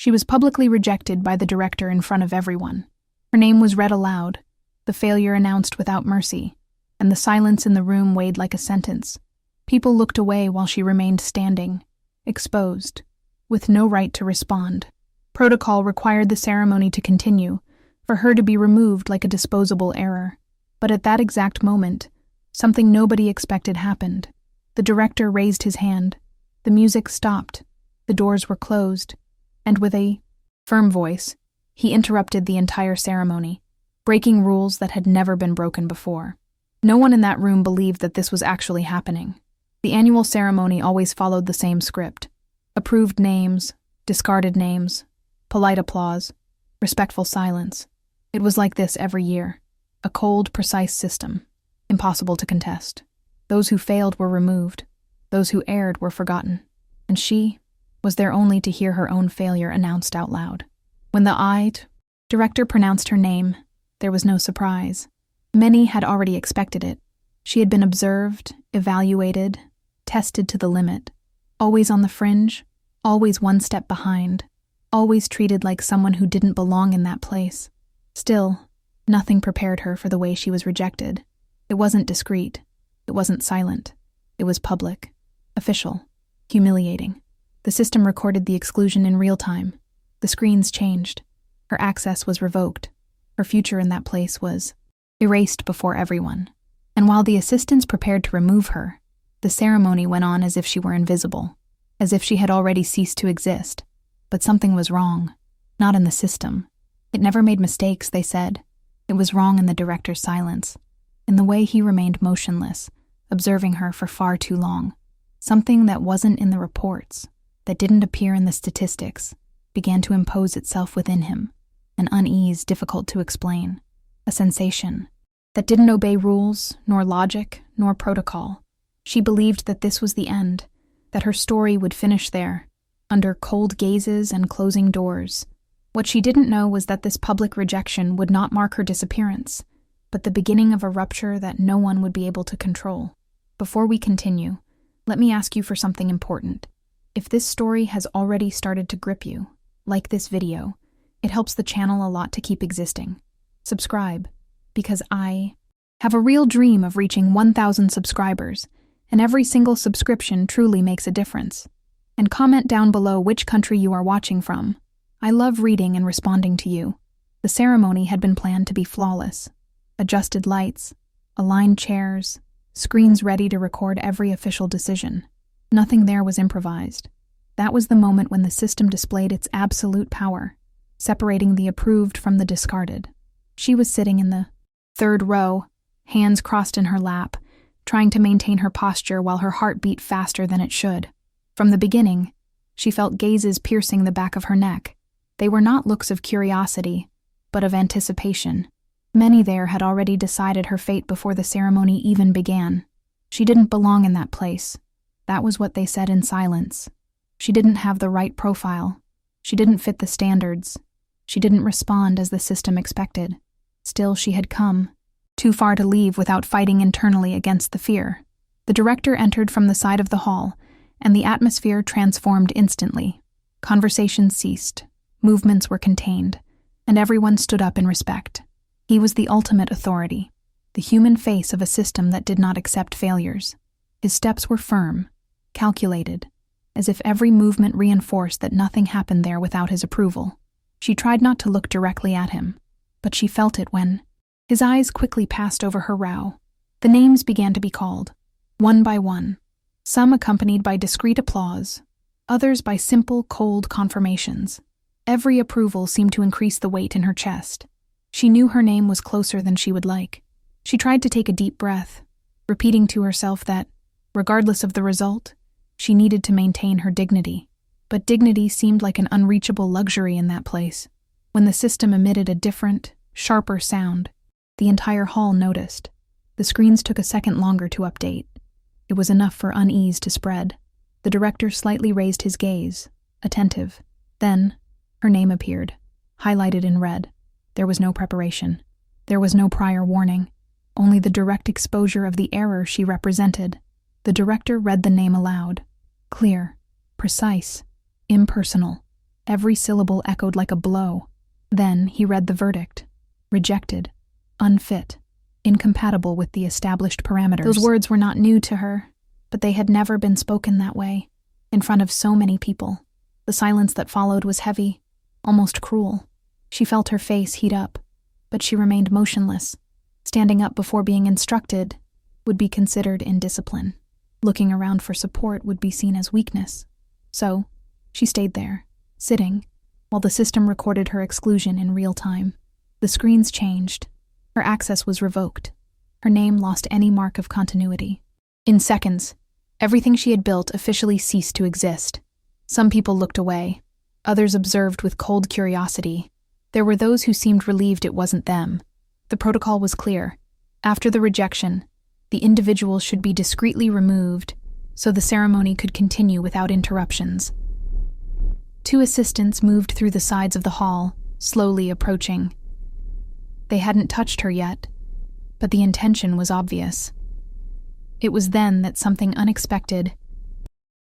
She was publicly rejected by the director in front of everyone. Her name was read aloud, the failure announced without mercy, and the silence in the room weighed like a sentence. People looked away while she remained standing, exposed, with no right to respond. Protocol required the ceremony to continue, for her to be removed like a disposable error. But at that exact moment, something nobody expected happened. The director raised his hand. The music stopped. The doors were closed. And with a firm voice, he interrupted the entire ceremony, breaking rules that had never been broken before. No one in that room believed that this was actually happening. The annual ceremony always followed the same script. Approved names, discarded names, polite applause, respectful silence. It was like this every year. A cold, precise system, impossible to contest. Those who failed were removed. Those who erred were forgotten. And she was there only to hear her own failure announced out loud. When the director pronounced her name, there was no surprise. Many had already expected it. She had been observed, evaluated, tested to the limit, always on the fringe, always one step behind, always treated like someone who didn't belong in that place. Still, nothing prepared her for the way she was rejected. It wasn't discreet. It wasn't silent. It was public, official, humiliating. The system recorded the exclusion in real time. The screens changed. Her access was revoked. Her future in that place was erased before everyone. And while the assistants prepared to remove her, the ceremony went on as if she were invisible, as if she had already ceased to exist. But something was wrong. Not in the system. It never made mistakes, they said. It was wrong in the director's silence, in the way he remained motionless, observing her for far too long. Something that wasn't in the reports, that didn't appear in the statistics, began to impose itself within him, an unease difficult to explain, a sensation that didn't obey rules, nor logic, nor protocol. She believed that this was the end, that her story would finish there, under cold gazes and closing doors. What she didn't know was that this public rejection would not mark her disappearance, but the beginning of a rupture that no one would be able to control. Before we continue, let me ask you for something important. If this story has already started to grip you, like this video, it helps the channel a lot to keep existing. Subscribe, because I have a real dream of reaching 1,000 subscribers, and every single subscription truly makes a difference. And comment down below which country you are watching from. I love reading and responding to you. The ceremony had been planned to be flawless. Adjusted lights, aligned chairs, screens ready to record every official decision. Nothing there was improvised. That was the moment when the system displayed its absolute power, separating the approved from the discarded. She was sitting in the third row, hands crossed in her lap, trying to maintain her posture while her heart beat faster than it should. From the beginning, she felt gazes piercing the back of her neck. They were not looks of curiosity, but of anticipation. Many there had already decided her fate before the ceremony even began. She didn't belong in that place. That was what they said in silence. She didn't have the right profile. She didn't fit the standards. She didn't respond as the system expected. Still, she had come, too far to leave without fighting internally against the fear. The director entered from the side of the hall, and the atmosphere transformed instantly. Conversations ceased. Movements were contained, and everyone stood up in respect. He was the ultimate authority, the human face of a system that did not accept failures. His steps were firm, calculated, as if every movement reinforced that nothing happened there without his approval. She tried not to look directly at him, but she felt it when his eyes quickly passed over her brow. The names began to be called, one by one, some accompanied by discreet applause, others by simple, cold confirmations. Every approval seemed to increase the weight in her chest. She knew her name was closer than she would like. She tried to take a deep breath, repeating to herself that, regardless of the result, she needed to maintain her dignity. But dignity seemed like an unreachable luxury in that place. When the system emitted a different, sharper sound, the entire hall noticed. The screens took a second longer to update. It was enough for unease to spread. The director slightly raised his gaze, attentive. Then, her name appeared, highlighted in red. There was no preparation. There was no prior warning. Only the direct exposure of the error she represented. The director read the name aloud. Clear, precise, impersonal. Every syllable echoed like a blow. Then he read the verdict. Rejected. Unfit. Incompatible with the established parameters. Those words were not new to her, but they had never been spoken that way, in front of so many people. The silence that followed was heavy, almost cruel. She felt her face heat up, but she remained motionless. Standing up before being instructed would be considered indiscipline. Looking around for support would be seen as weakness. So, she stayed there, sitting, while the system recorded her exclusion in real time. The screens changed. Her access was revoked. Her name lost any mark of continuity. In seconds, everything she had built officially ceased to exist. Some people looked away. Others observed with cold curiosity. There were those who seemed relieved it wasn't them. The protocol was clear. After the rejection, the individual should be discreetly removed so the ceremony could continue without interruptions. 2 assistants moved through the sides of the hall, slowly approaching. They hadn't touched her yet, but the intention was obvious. It was then that something unexpected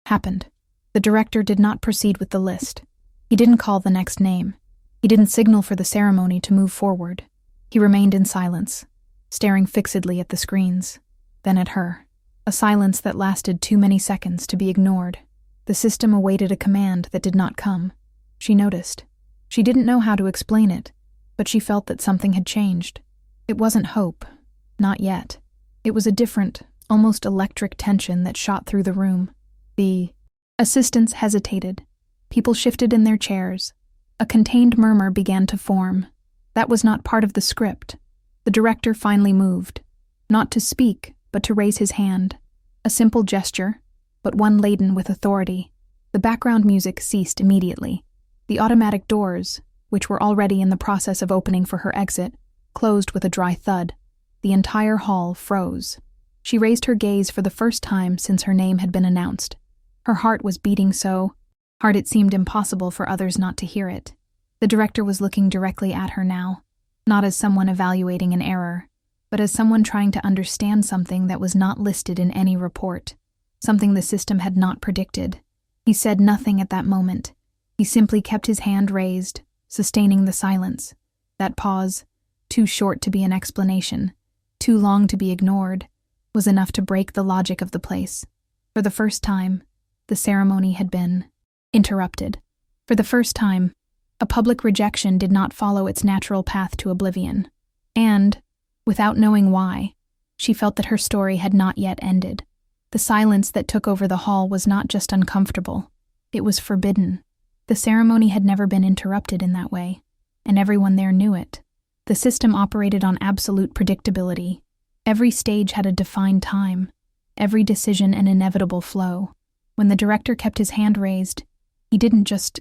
happened. The director did not proceed with the list. He didn't call the next name. He didn't signal for the ceremony to move forward. He remained in silence, staring fixedly at the screens, then at her. A silence that lasted too many seconds to be ignored. The system awaited a command that did not come. She noticed. She didn't know how to explain it, but she felt that something had changed. It wasn't hope. Not yet. It was a different, almost electric tension that shot through the room. The assistants hesitated. People shifted in their chairs. A contained murmur began to form. That was not part of the script. The director finally moved. Not to speak, but to raise his hand. A simple gesture, but one laden with authority. The background music ceased immediately. The automatic doors, which were already in the process of opening for her exit, closed with a dry thud. The entire hall froze. She raised her gaze for the first time since her name had been announced. Her heart was beating so hard it seemed impossible for others not to hear it. The director was looking directly at her now, not as someone evaluating an error, but as someone trying to understand something that was not listed in any report, something the system had not predicted. He said nothing at that moment. He simply kept his hand raised, sustaining the silence. That pause, too short to be an explanation, too long to be ignored, was enough to break the logic of the place. For the first time, the ceremony had been interrupted. For the first time, a public rejection did not follow its natural path to oblivion. And, without knowing why, she felt that her story had not yet ended. The silence that took over the hall was not just uncomfortable, it was forbidden. The ceremony had never been interrupted in that way, and everyone there knew it. The system operated on absolute predictability. Every stage had a defined time, every decision an inevitable flow. When the director kept his hand raised, he didn't just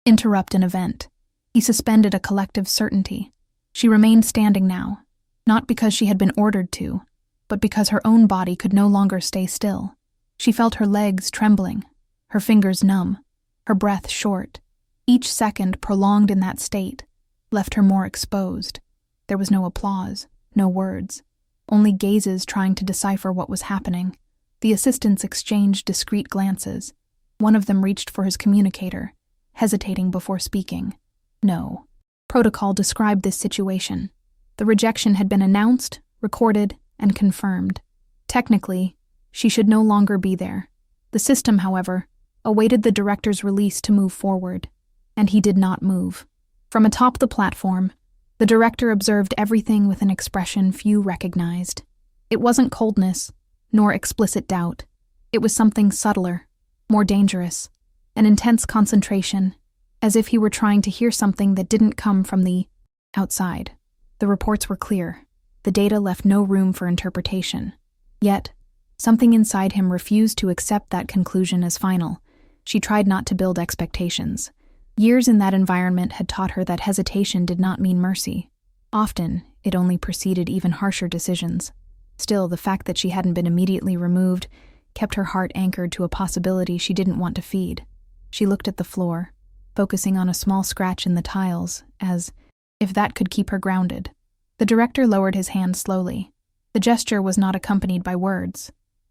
interrupt an event. He suspended a collective certainty. She remained standing now, not because she had been ordered to, but because her own body could no longer stay still. She felt her legs trembling, her fingers numb, her breath short. Each second prolonged in that state left her more exposed. There was no applause, no words, only gazes trying to decipher what was happening. The assistants exchanged discreet glances. One of them reached for his communicator, hesitating before speaking. No. Protocol described this situation. The rejection had been announced, recorded, and confirmed. Technically, she should no longer be there. The system, however, awaited the director's release to move forward, and he did not move. From atop the platform, the director observed everything with an expression few recognized. It wasn't coldness, nor explicit doubt. It was something subtler, more dangerous, an intense concentration, as if he were trying to hear something that didn't come from the outside. The reports were clear. The data left no room for interpretation. Yet, something inside him refused to accept that conclusion as final. She tried not to build expectations. Years in that environment had taught her that hesitation did not mean mercy. Often, it only preceded even harsher decisions. Still, the fact that she hadn't been immediately removed kept her heart anchored to a possibility she didn't want to feed. She looked at the floor, focusing on a small scratch in the tiles, as if that could keep her grounded. The director lowered his hand slowly. The gesture was not accompanied by words.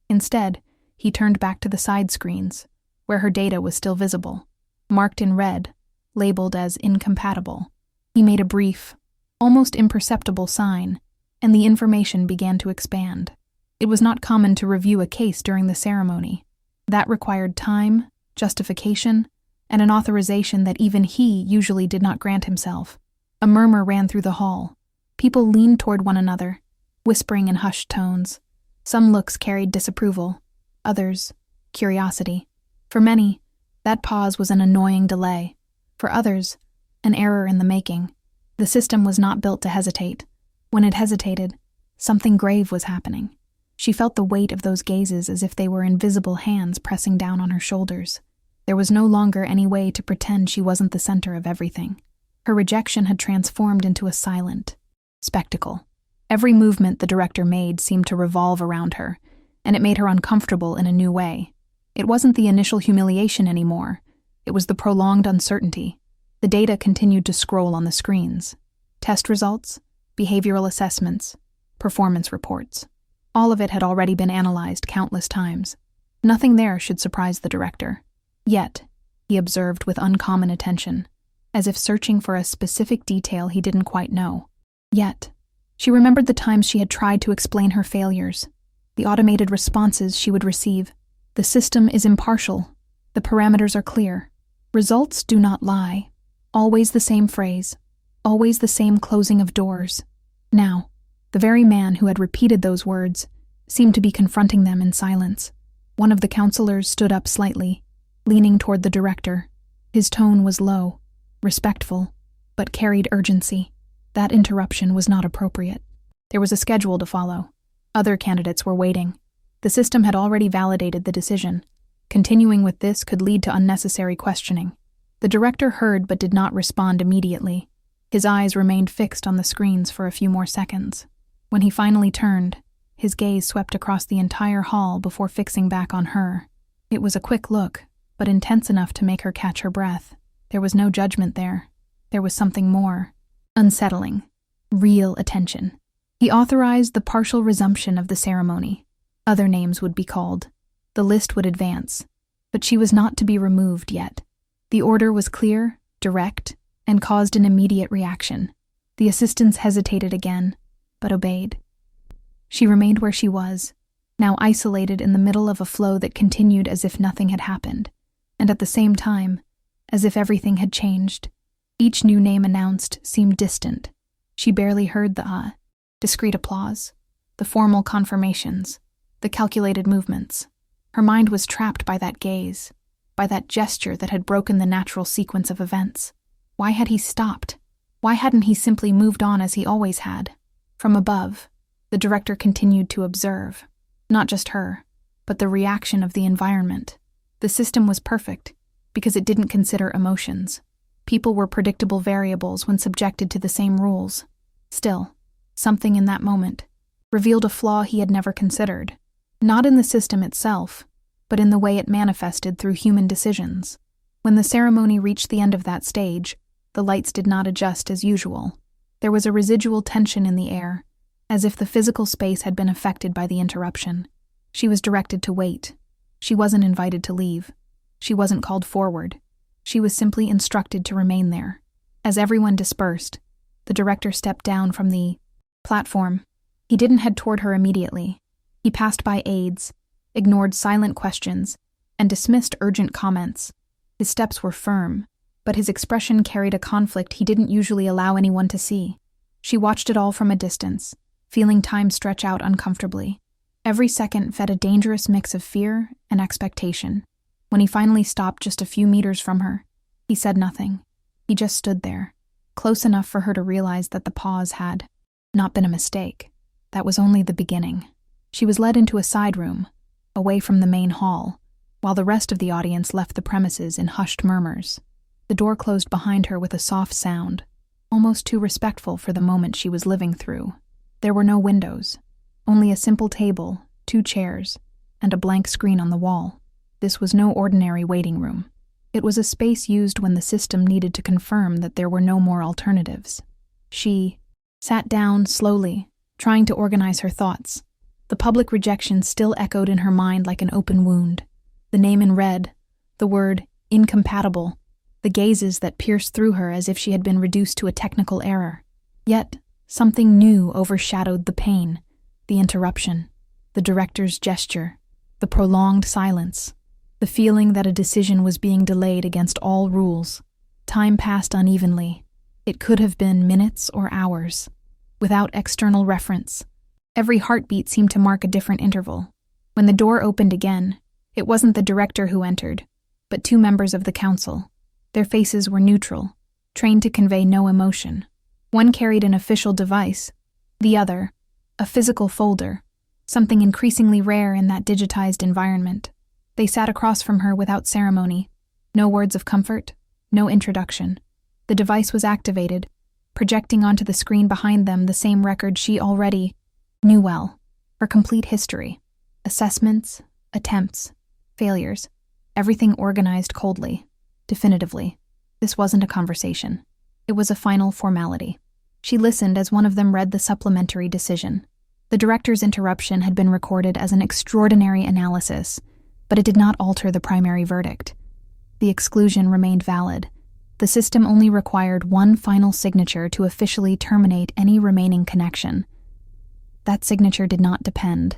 Instead, he turned back to the side screens, where her data was still visible. Marked in red, labeled as incompatible. He made a brief, almost imperceptible sign, and the information began to expand. It was not common to review a case during the ceremony. That required time, justification, and an authorization that even he usually did not grant himself. A murmur ran through the hall. People leaned toward one another, whispering in hushed tones. Some looks carried disapproval, others, curiosity. For many, that pause was an annoying delay. For others, an error in the making. The system was not built to hesitate. When it hesitated, something grave was happening. She felt the weight of those gazes as if they were invisible hands pressing down on her shoulders. There was no longer any way to pretend she wasn't the center of everything. Her rejection had transformed into a silent spectacle. Every movement the director made seemed to revolve around her, and it made her uncomfortable in a new way. It wasn't the initial humiliation anymore. It was the prolonged uncertainty. The data continued to scroll on the screens. Test results, behavioral assessments, performance reports. All of it had already been analyzed countless times. Nothing there should surprise the director. Yet, he observed with uncommon attention, as if searching for a specific detail he didn't quite know. Yet, she remembered the times she had tried to explain her failures, the automated responses she would receive. The system is impartial. The parameters are clear. Results do not lie. Always the same phrase. Always the same closing of doors. Now, the very man who had repeated those words seemed to be confronting them in silence. One of the counselors stood up slightly, leaning toward the director. His tone was low, respectful, but carried urgency. That interruption was not appropriate. There was a schedule to follow. Other candidates were waiting. The system had already validated the decision. Continuing with this could lead to unnecessary questioning. The director heard but did not respond immediately. His eyes remained fixed on the screens for a few more seconds. When he finally turned, his gaze swept across the entire hall before fixing back on her. It was a quick look, but intense enough to make her catch her breath. There was no judgment there. There was something more. Unsettling. Real attention. He authorized the partial resumption of the ceremony. Other names would be called. The list would advance. But she was not to be removed yet. The order was clear, direct, and caused an immediate reaction. The assistants hesitated again, but obeyed. She remained where she was, now isolated in the middle of a flow that continued as if nothing had happened, and at the same time, as if everything had changed. Each new name announced seemed distant. She barely heard the discreet applause, the formal confirmations, the calculated movements. Her mind was trapped by that gaze, by that gesture that had broken the natural sequence of events. Why had he stopped? Why hadn't he simply moved on as he always had? From above, the director continued to observe, not just her, but the reaction of the environment. The system was perfect because it didn't consider emotions. People were predictable variables when subjected to the same rules. Still, something in that moment revealed a flaw he had never considered, not in the system itself, but in the way it manifested through human decisions. When the ceremony reached the end of that stage, the lights did not adjust as usual. There was a residual tension in the air, as if the physical space had been affected by the interruption. She was directed to wait. She wasn't invited to leave. She wasn't called forward. She was simply instructed to remain there. As everyone dispersed, the director stepped down from the platform. He didn't head toward her immediately. He passed by aides, ignored silent questions, and dismissed urgent comments. His steps were firm, but his expression carried a conflict he didn't usually allow anyone to see. She watched it all from a distance, feeling time stretch out uncomfortably. Every second fed a dangerous mix of fear and expectation. When he finally stopped just a few meters from her, he said nothing. He just stood there, close enough for her to realize that the pause had not been a mistake. That was only the beginning. She was led into a side room, away from the main hall, while the rest of the audience left the premises in hushed murmurs. The door closed behind her with a soft sound, almost too respectful for the moment she was living through. There were no windows, only a simple table, 2 chairs, and a blank screen on the wall. This was no ordinary waiting room. It was a space used when the system needed to confirm that there were no more alternatives. She sat down slowly, trying to organize her thoughts. The public rejection still echoed in her mind like an open wound. The name in red, the word incompatible, the gazes that pierced through her as if she had been reduced to a technical error. Yet, something new overshadowed the pain, the interruption, the director's gesture, the prolonged silence, the feeling that a decision was being delayed against all rules. Time passed unevenly. It could have been minutes or hours. Without external reference, every heartbeat seemed to mark a different interval. When the door opened again, it wasn't the director who entered, but two members of the council. Their faces were neutral, trained to convey no emotion. One carried an official device, the other, a physical folder, something increasingly rare in that digitized environment. They sat across from her without ceremony. No words of comfort, no introduction. The device was activated, projecting onto the screen behind them the same record she already knew well, her complete history. Assessments, attempts, failures, everything organized coldly, definitively. This wasn't a conversation. It was a final formality. She listened as one of them read the supplementary decision. The director's interruption had been recorded as an extraordinary analysis, but it did not alter the primary verdict. The exclusion remained valid. The system only required one final signature to officially terminate any remaining connection. That signature did not depend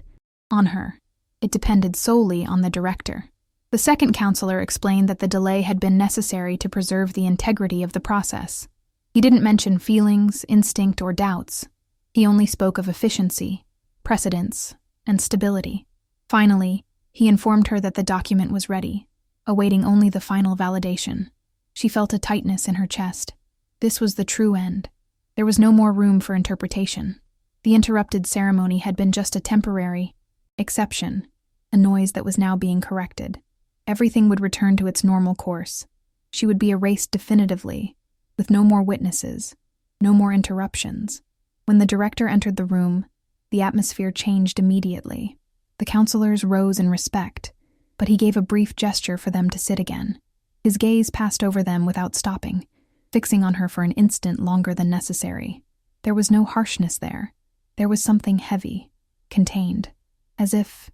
on her. It depended solely on the director. The second counselor explained that the delay had been necessary to preserve the integrity of the process. He didn't mention feelings, instinct, or doubts. He only spoke of efficiency, precedence, and stability. Finally, he informed her that the document was ready, awaiting only the final validation. She felt a tightness in her chest. This was the true end. There was no more room for interpretation. The interrupted ceremony had been just a temporary exception, a noise that was now being corrected. Everything would return to its normal course. She would be erased definitively, with no more witnesses, no more interruptions. When the director entered the room, the atmosphere changed immediately. The counselors rose in respect, but he gave a brief gesture for them to sit again. His gaze passed over them without stopping, fixing on her for an instant longer than necessary. There was no harshness there. There was something heavy, contained, as if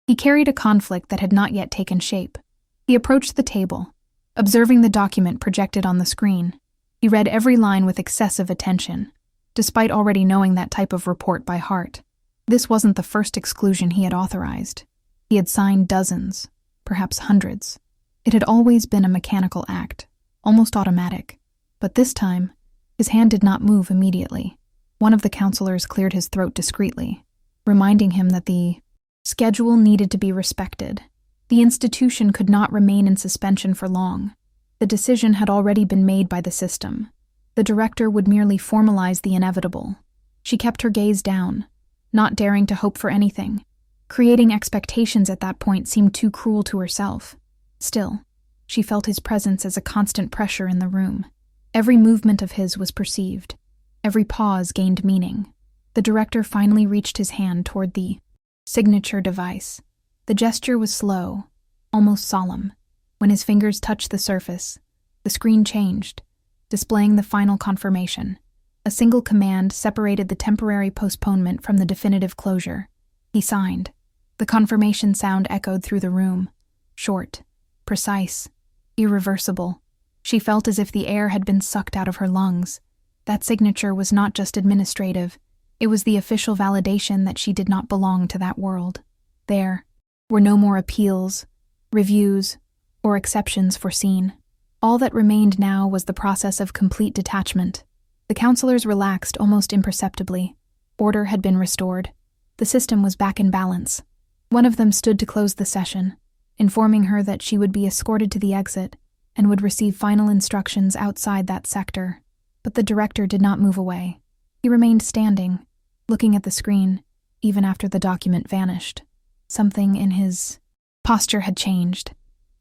he carried a conflict that had not yet taken shape. He approached the table, observing the document projected on the screen. He read every line with excessive attention, despite already knowing that type of report by heart. This wasn't the first exclusion he had authorized. He had signed dozens, perhaps hundreds. It had always been a mechanical act, almost automatic. But this time, his hand did not move immediately. One of the counselors cleared his throat discreetly, reminding him that the schedule needed to be respected. The institution could not remain in suspension for long. The decision had already been made by the system. The director would merely formalize the inevitable. She kept her gaze down, not daring to hope for anything. Creating expectations at that point seemed too cruel to herself. Still, she felt his presence as a constant pressure in the room. Every movement of his was perceived. Every pause gained meaning. The director finally reached his hand toward the signature device. The gesture was slow, almost solemn. When his fingers touched the surface, the screen changed, displaying the final confirmation. A single command separated the temporary postponement from the definitive closure. He signed. The confirmation sound echoed through the room. Short, precise, irreversible. She felt as if the air had been sucked out of her lungs. That signature was not just administrative. It was the official validation that she did not belong to that world. There were no more appeals, reviews, or exceptions foreseen. All that remained now was the process of complete detachment. The counselors relaxed almost imperceptibly. Order had been restored. The system was back in balance. One of them stood to close the session, informing her that she would be escorted to the exit and would receive final instructions outside that sector. But the director did not move away. He remained standing, looking at the screen, even after the document vanished. Something in his posture had changed.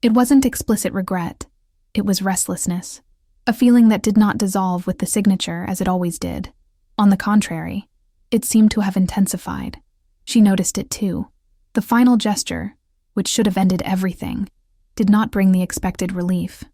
It wasn't explicit regret. It was restlessness, a feeling that did not dissolve with the signature as it always did. On the contrary, it seemed to have intensified. She noticed it too. The final gesture, which should have ended everything, did not bring the expected relief.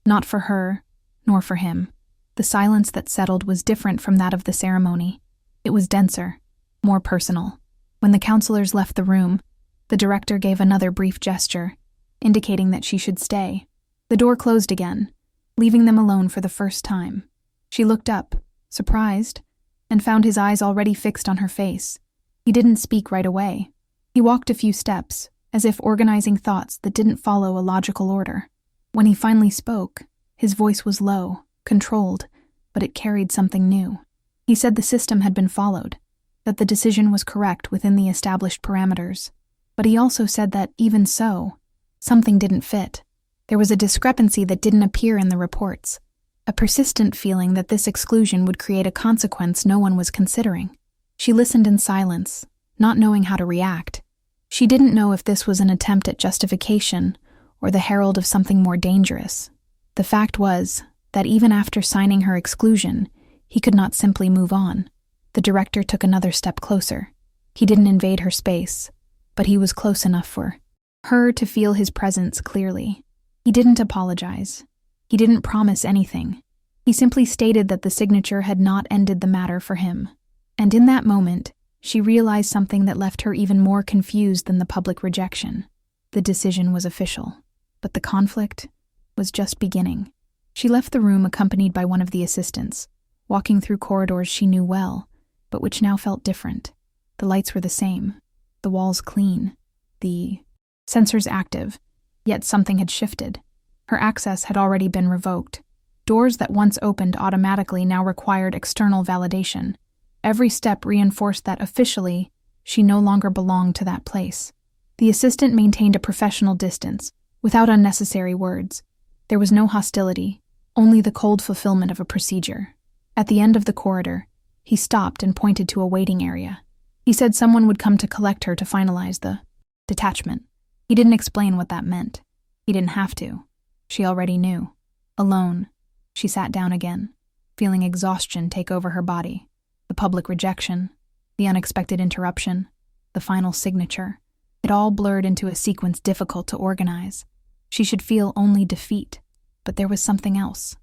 Not for her, nor for him. The silence that settled was different from that of the ceremony. It was denser, more personal. When the counselors left the room, the director gave another brief gesture, indicating that she should stay. The door closed again, leaving them alone for the first time. She looked up, surprised, and found his eyes already fixed on her face. He didn't speak right away. He walked a few steps, as if organizing thoughts that didn't follow a logical order. When he finally spoke, his voice was low, controlled, but it carried something new. He said the system had been followed, that the decision was correct within the established parameters. But he also said that, even so, something didn't fit. There was a discrepancy that didn't appear in the reports, a persistent feeling that this exclusion would create a consequence no one was considering. She listened in silence, not knowing how to react. She didn't know if this was an attempt at justification or the herald of something more dangerous. The fact was that even after signing her exclusion, he could not simply move on. The director took another step closer. He didn't invade her space, but he was close enough for her to feel his presence clearly. He didn't apologize. He didn't promise anything. He simply stated that the signature had not ended the matter for him. And in that moment, she realized something that left her even more confused than the public rejection. The decision was official, but the conflict was just beginning. She left the room accompanied by one of the assistants, walking through corridors she knew well, but which now felt different. The lights were the same, the walls clean, the sensors active, yet something had shifted. Her access had already been revoked. Doors that once opened automatically now required external validation. Every step reinforced that officially, she no longer belonged to that place. The assistant maintained a professional distance, without unnecessary words. There was no hostility, only the cold fulfillment of a procedure. At the end of the corridor, he stopped and pointed to a waiting area. He said someone would come to collect her to finalize the detachment. He didn't explain what that meant. He didn't have to. She already knew. Alone, she sat down again, feeling exhaustion take over her body. The public rejection, the unexpected interruption, the final signature. It all blurred into a sequence difficult to organize. She should feel only defeat, but there was something else.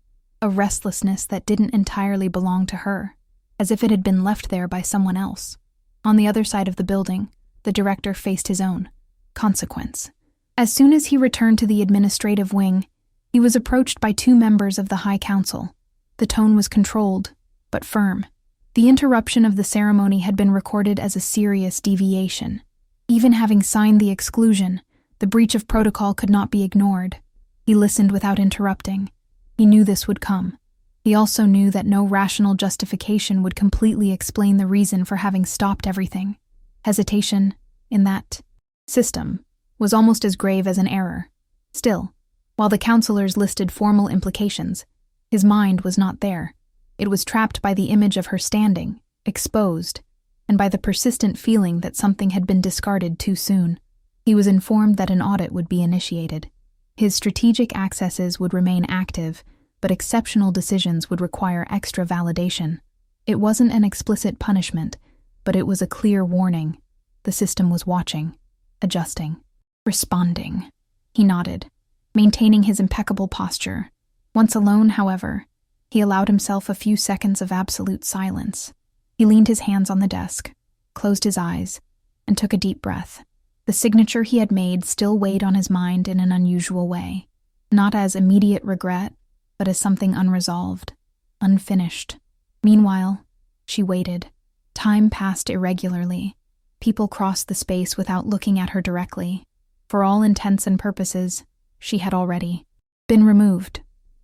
A restlessness that didn't entirely belong to her, as if it had been left there by someone else. On the other side of the building, the director faced his own consequence. As soon as he returned to the administrative wing, he was approached by two members of the High Council. The tone was controlled, but firm. The interruption of the ceremony had been recorded as a serious deviation. Even having signed the exclusion, the breach of protocol could not be ignored. He listened without interrupting. He knew this would come. He also knew that no rational justification would completely explain the reason for having stopped everything. Hesitation, in that system, was almost as grave as an error. Still, while the counselors listed formal implications, his mind was not there. It was trapped by the image of her standing, exposed, and by the persistent feeling that something had been discarded too soon. He was informed that an audit would be initiated. His strategic accesses would remain active, but exceptional decisions would require extra validation. It wasn't an explicit punishment, but it was a clear warning. The system was watching, adjusting, responding. He nodded, maintaining his impeccable posture. Once alone, however, he allowed himself a few seconds of absolute silence. He leaned his hands on the desk, closed his eyes, and took a deep breath. The signature he had made still weighed on his mind in an unusual way, not as immediate regret, but as something unresolved, unfinished. Meanwhile, she waited. Time passed irregularly. People crossed the space without looking at her directly. For all intents and purposes, she had already been removed.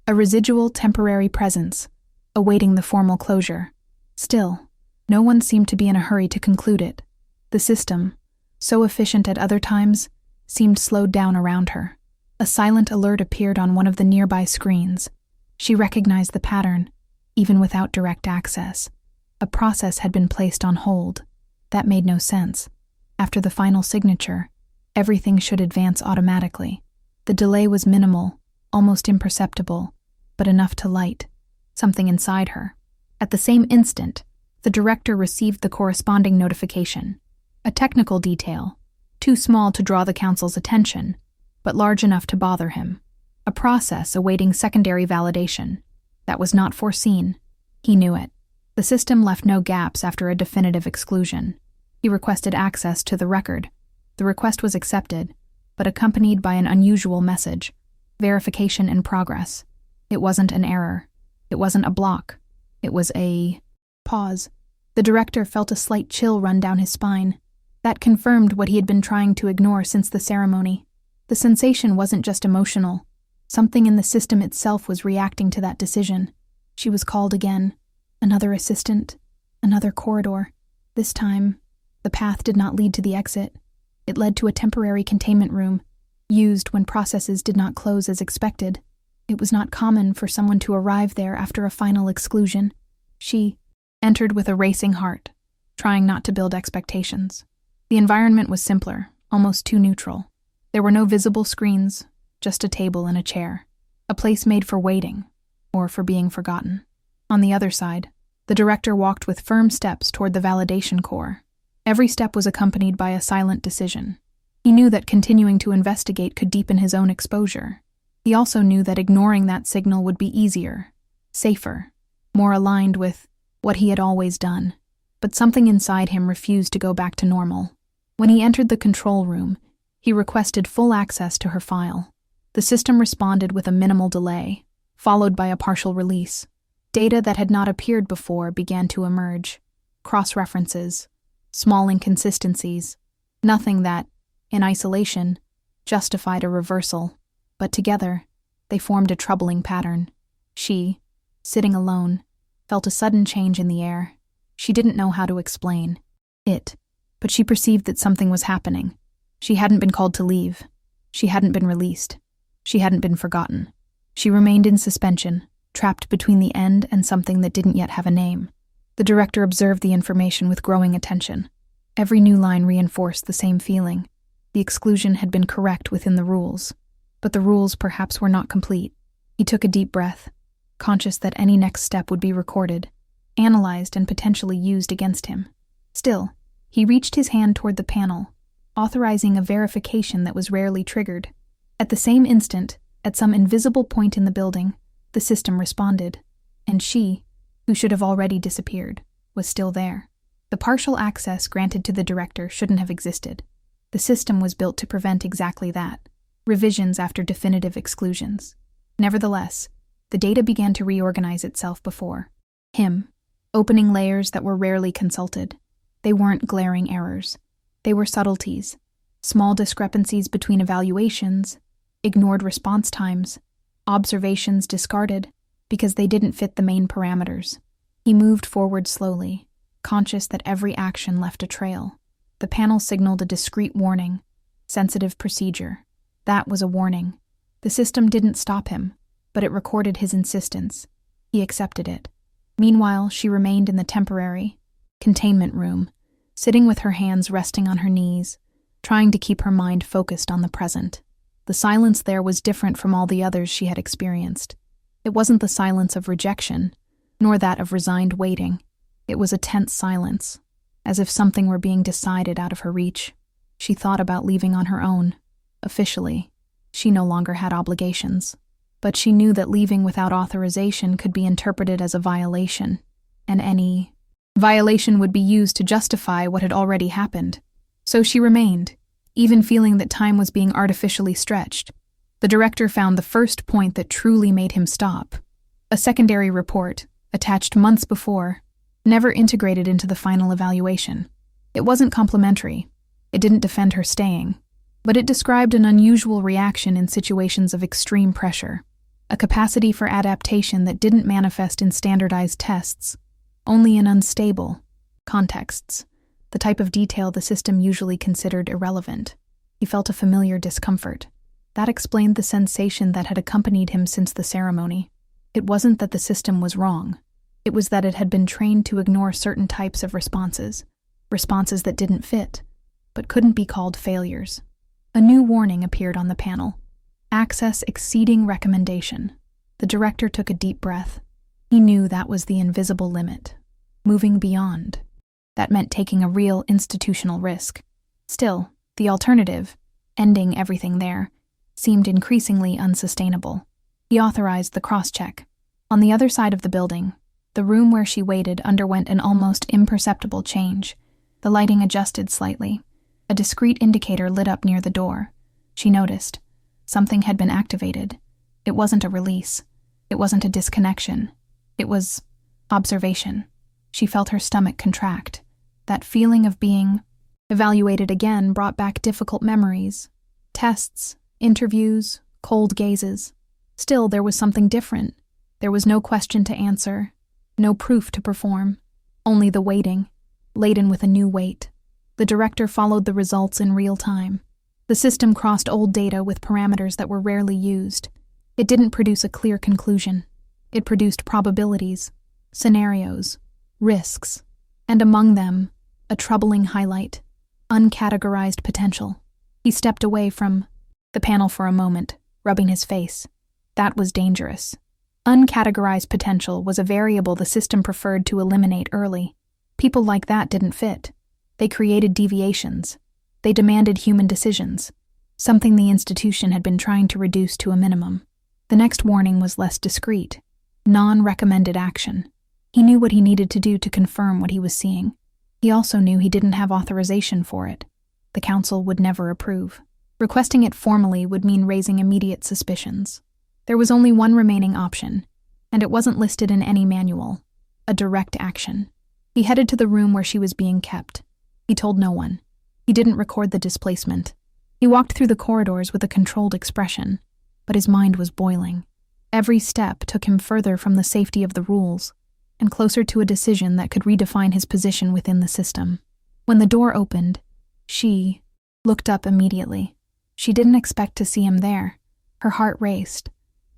A residual temporary presence, awaiting the formal closure. Still, no one seemed to be in a hurry to conclude it. The system, so efficient at other times, seemed slowed down around her. A silent alert appeared on one of the nearby screens. She recognized the pattern, even without direct access. A process had been placed on hold. That made no sense. After the final signature, everything should advance automatically. The delay was minimal, almost imperceptible, but enough to light something inside her. At the same instant, the director received the corresponding notification. A technical detail, too small to draw the council's attention, but large enough to bother him. A process awaiting secondary validation. That was not foreseen. He knew it. The system left no gaps after a definitive exclusion. He requested access to the record. The request was accepted, but accompanied by an unusual message: verification in progress. It wasn't an error. It wasn't a block. It was a pause. The director felt a slight chill run down his spine. That confirmed what he had been trying to ignore since the ceremony. The sensation wasn't just emotional. Something in the system itself was reacting to that decision. She was called again. Another assistant. Another corridor. This time, the path did not lead to the exit. It led to a temporary containment room, used when processes did not close as expected. It was not common for someone to arrive there after a final exclusion. She entered with a racing heart, trying not to build expectations. The environment was simpler, almost too neutral. There were no visible screens, just a table and a chair, a place made for waiting, or for being forgotten. On the other side, the director walked with firm steps toward the validation core. Every step was accompanied by a silent decision. He knew that continuing to investigate could deepen his own exposure. He also knew that ignoring that signal would be easier, safer, more aligned with what he had always done. But something inside him refused to go back to normal. When he entered the control room, he requested full access to her file. The system responded with a minimal delay, followed by a partial release. Data that had not appeared before began to emerge. Cross-references, small inconsistencies, nothing that, in isolation, justified a reversal. But together, they formed a troubling pattern. She, sitting alone, felt a sudden change in the air. She didn't know how to explain it, but she perceived that something was happening. She hadn't been called to leave. She hadn't been released. She hadn't been forgotten. She remained in suspension, trapped between the end and something that didn't yet have a name. The director observed the information with growing attention. Every new line reinforced the same feeling. The exclusion had been correct within the rules, but the rules perhaps were not complete. He took a deep breath, conscious that any next step would be recorded, analyzed and potentially used against him. Still, he reached his hand toward the panel, authorizing a verification that was rarely triggered. At the same instant, at some invisible point in the building, the system responded, and she, who should have already disappeared, was still there. The partial access granted to the director shouldn't have existed. The system was built to prevent exactly that, revisions after definitive exclusions. Nevertheless, the data began to reorganize itself before him, opening layers that were rarely consulted. They weren't glaring errors. They were subtleties, small discrepancies between evaluations, ignored response times, observations discarded because they didn't fit the main parameters. He moved forward slowly, conscious that every action left a trail. The panel signaled a discreet warning, sensitive procedure. That was a warning. The system didn't stop him, but it recorded his insistence. He accepted it. Meanwhile, she remained in the temporary containment room, sitting with her hands resting on her knees, trying to keep her mind focused on the present. The silence there was different from all the others she had experienced. It wasn't the silence of rejection, nor that of resigned waiting. It was a tense silence, as if something were being decided out of her reach. She thought about leaving on her own. Officially, she no longer had obligations. But she knew that leaving without authorization could be interpreted as a violation, and any violation would be used to justify what had already happened. So she remained, even feeling that time was being artificially stretched. The director found the first point that truly made him stop. A secondary report, attached months before, never integrated into the final evaluation. It wasn't complimentary. It didn't defend her staying. But it described an unusual reaction in situations of extreme pressure, a capacity for adaptation that didn't manifest in standardized tests, only in unstable contexts, the type of detail the system usually considered irrelevant. He felt a familiar discomfort. That explained the sensation that had accompanied him since the ceremony. It wasn't that the system was wrong. It was that it had been trained to ignore certain types of responses that didn't fit, but couldn't be called failures. A new warning appeared on the panel. Access exceeding recommendation. The director took a deep breath. He knew that was the invisible limit. Moving beyond. That meant taking a real institutional risk. Still, the alternative, ending everything there, seemed increasingly unsustainable. He authorized the cross-check. On the other side of the building, the room where she waited underwent an almost imperceptible change. The lighting adjusted slightly. A discrete indicator lit up near the door. She noticed. Something had been activated. It wasn't a release. It wasn't a disconnection. It was observation. She felt her stomach contract. That feeling of being evaluated again brought back difficult memories. Tests, interviews, cold gazes. Still, there was something different. There was no question to answer, no proof to perform, only the waiting, laden with a new weight. The director followed the results in real time. The system crossed old data with parameters that were rarely used. It didn't produce a clear conclusion. It produced probabilities, scenarios, risks, and among them, a troubling highlight, uncategorized potential. He stepped away from the panel for a moment, rubbing his face. That was dangerous. Uncategorized potential was a variable the system preferred to eliminate early. People like that didn't fit. They created deviations. They demanded human decisions, something the institution had been trying to reduce to a minimum. The next warning was less discreet. Non-recommended action. He knew what he needed to do to confirm what he was seeing. He also knew he didn't have authorization for it. The council would never approve. Requesting it formally would mean raising immediate suspicions. There was only one remaining option, and it wasn't listed in any manual: a direct action. He headed to the room where she was being kept. He told no one. He didn't record the displacement. He walked through the corridors with a controlled expression, but his mind was boiling. Every step took him further from the safety of the rules, and closer to a decision that could redefine his position within the system. When the door opened, she looked up immediately. She didn't expect to see him there. Her heart raced.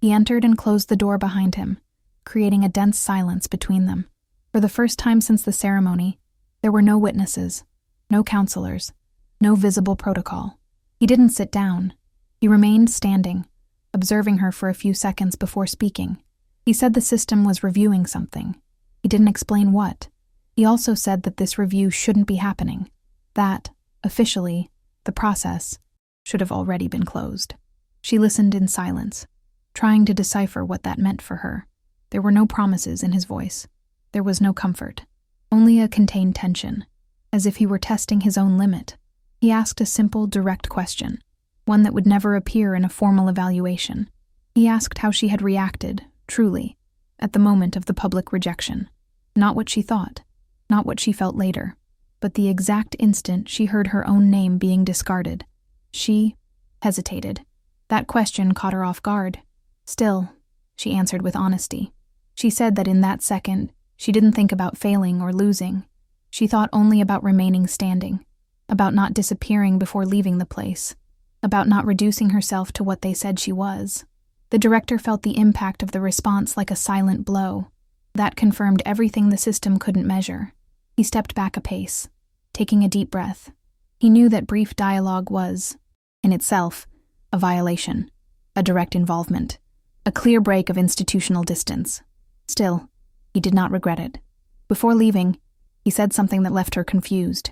He entered and closed the door behind him, creating a dense silence between them. For the first time since the ceremony, there were no witnesses, no counselors, no visible protocol. He didn't sit down. He remained standing, observing her for a few seconds before speaking. He said the system was reviewing something. He didn't explain what. He also said that this review shouldn't be happening, that, officially, the process should have already been closed. She listened in silence, trying to decipher what that meant for her. There were no promises in his voice. There was no comfort, only a contained tension, as if he were testing his own limit. He asked a simple, direct question, one that would never appear in a formal evaluation. He asked how she had reacted, truly, at the moment of the public rejection. Not what she thought, not what she felt later, but the exact instant she heard her own name being discarded. She hesitated. That question caught her off guard. Still, she answered with honesty. She said that in that second, she didn't think about failing or losing. She thought only about remaining standing, about not disappearing before leaving the place, about not reducing herself to what they said she was. The director felt the impact of the response like a silent blow. That confirmed everything the system couldn't measure. He stepped back a pace, taking a deep breath. He knew that brief dialogue was, in itself, a violation, a direct involvement, a clear break of institutional distance. Still, he did not regret it. Before leaving, he said something that left her confused.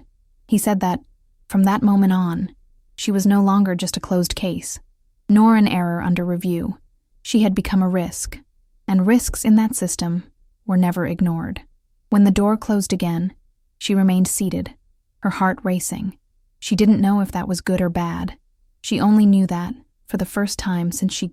He said that, from that moment on, she was no longer just a closed case, nor an error under review. She had become a risk, and risks in that system were never ignored. When the door closed again, she remained seated, her heart racing. She didn't know if that was good or bad. She only knew that, for the first time since she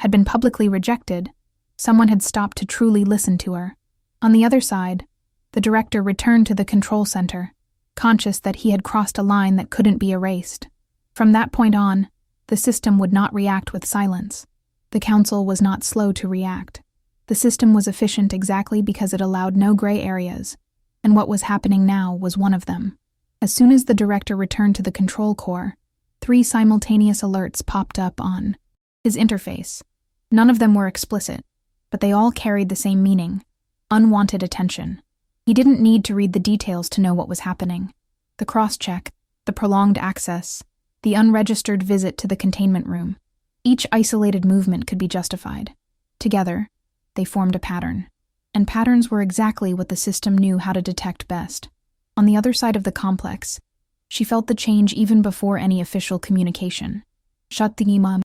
had been publicly rejected, someone had stopped to truly listen to her. On the other side, the director returned to the control center, conscious that he had crossed a line that couldn't be erased. From that point on, the system would not react with silence. The council was not slow to react. The system was efficient exactly because it allowed no gray areas, and what was happening now was one of them. As soon as the director returned to the control core, 3 simultaneous alerts popped up on his interface. None of them were explicit, but they all carried the same meaning: unwanted attention. He didn't need to read the details to know what was happening. The cross-check, the prolonged access, the unregistered visit to the containment room. Each isolated movement could be justified. Together, they formed a pattern. And patterns were exactly what the system knew how to detect best. On the other side of the complex, she felt the change even before any official communication. Shut the imam.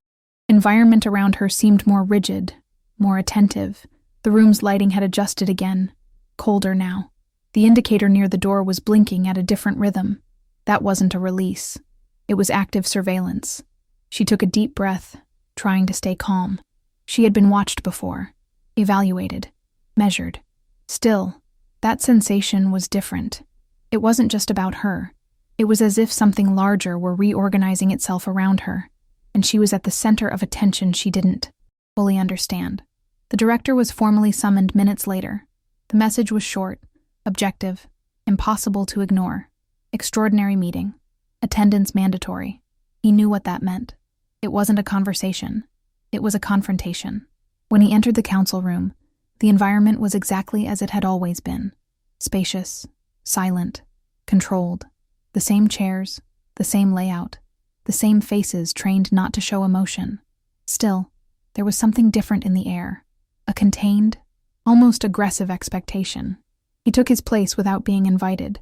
Environment around her seemed more rigid, more attentive. The room's lighting had adjusted again, colder now. The indicator near the door was blinking at a different rhythm. That wasn't a release. It was active surveillance. She took a deep breath, trying to stay calm. She had been watched before. evaluated, measured. Still, that sensation was different. It wasn't just about her. It was as if something larger were reorganizing itself around her, and she was at the center of a tension she didn't fully understand. The director was formally summoned minutes later. The message was short, objective, impossible to ignore. Extraordinary meeting. Attendance mandatory. He knew what that meant. It wasn't a conversation. It was a confrontation. When he entered the council room, the environment was exactly as it had always been. Spacious, silent, controlled. The same chairs, the same layout, the same faces trained not to show emotion. Still, there was something different in the air. A contained, almost aggressive expectation. He took his place without being invited.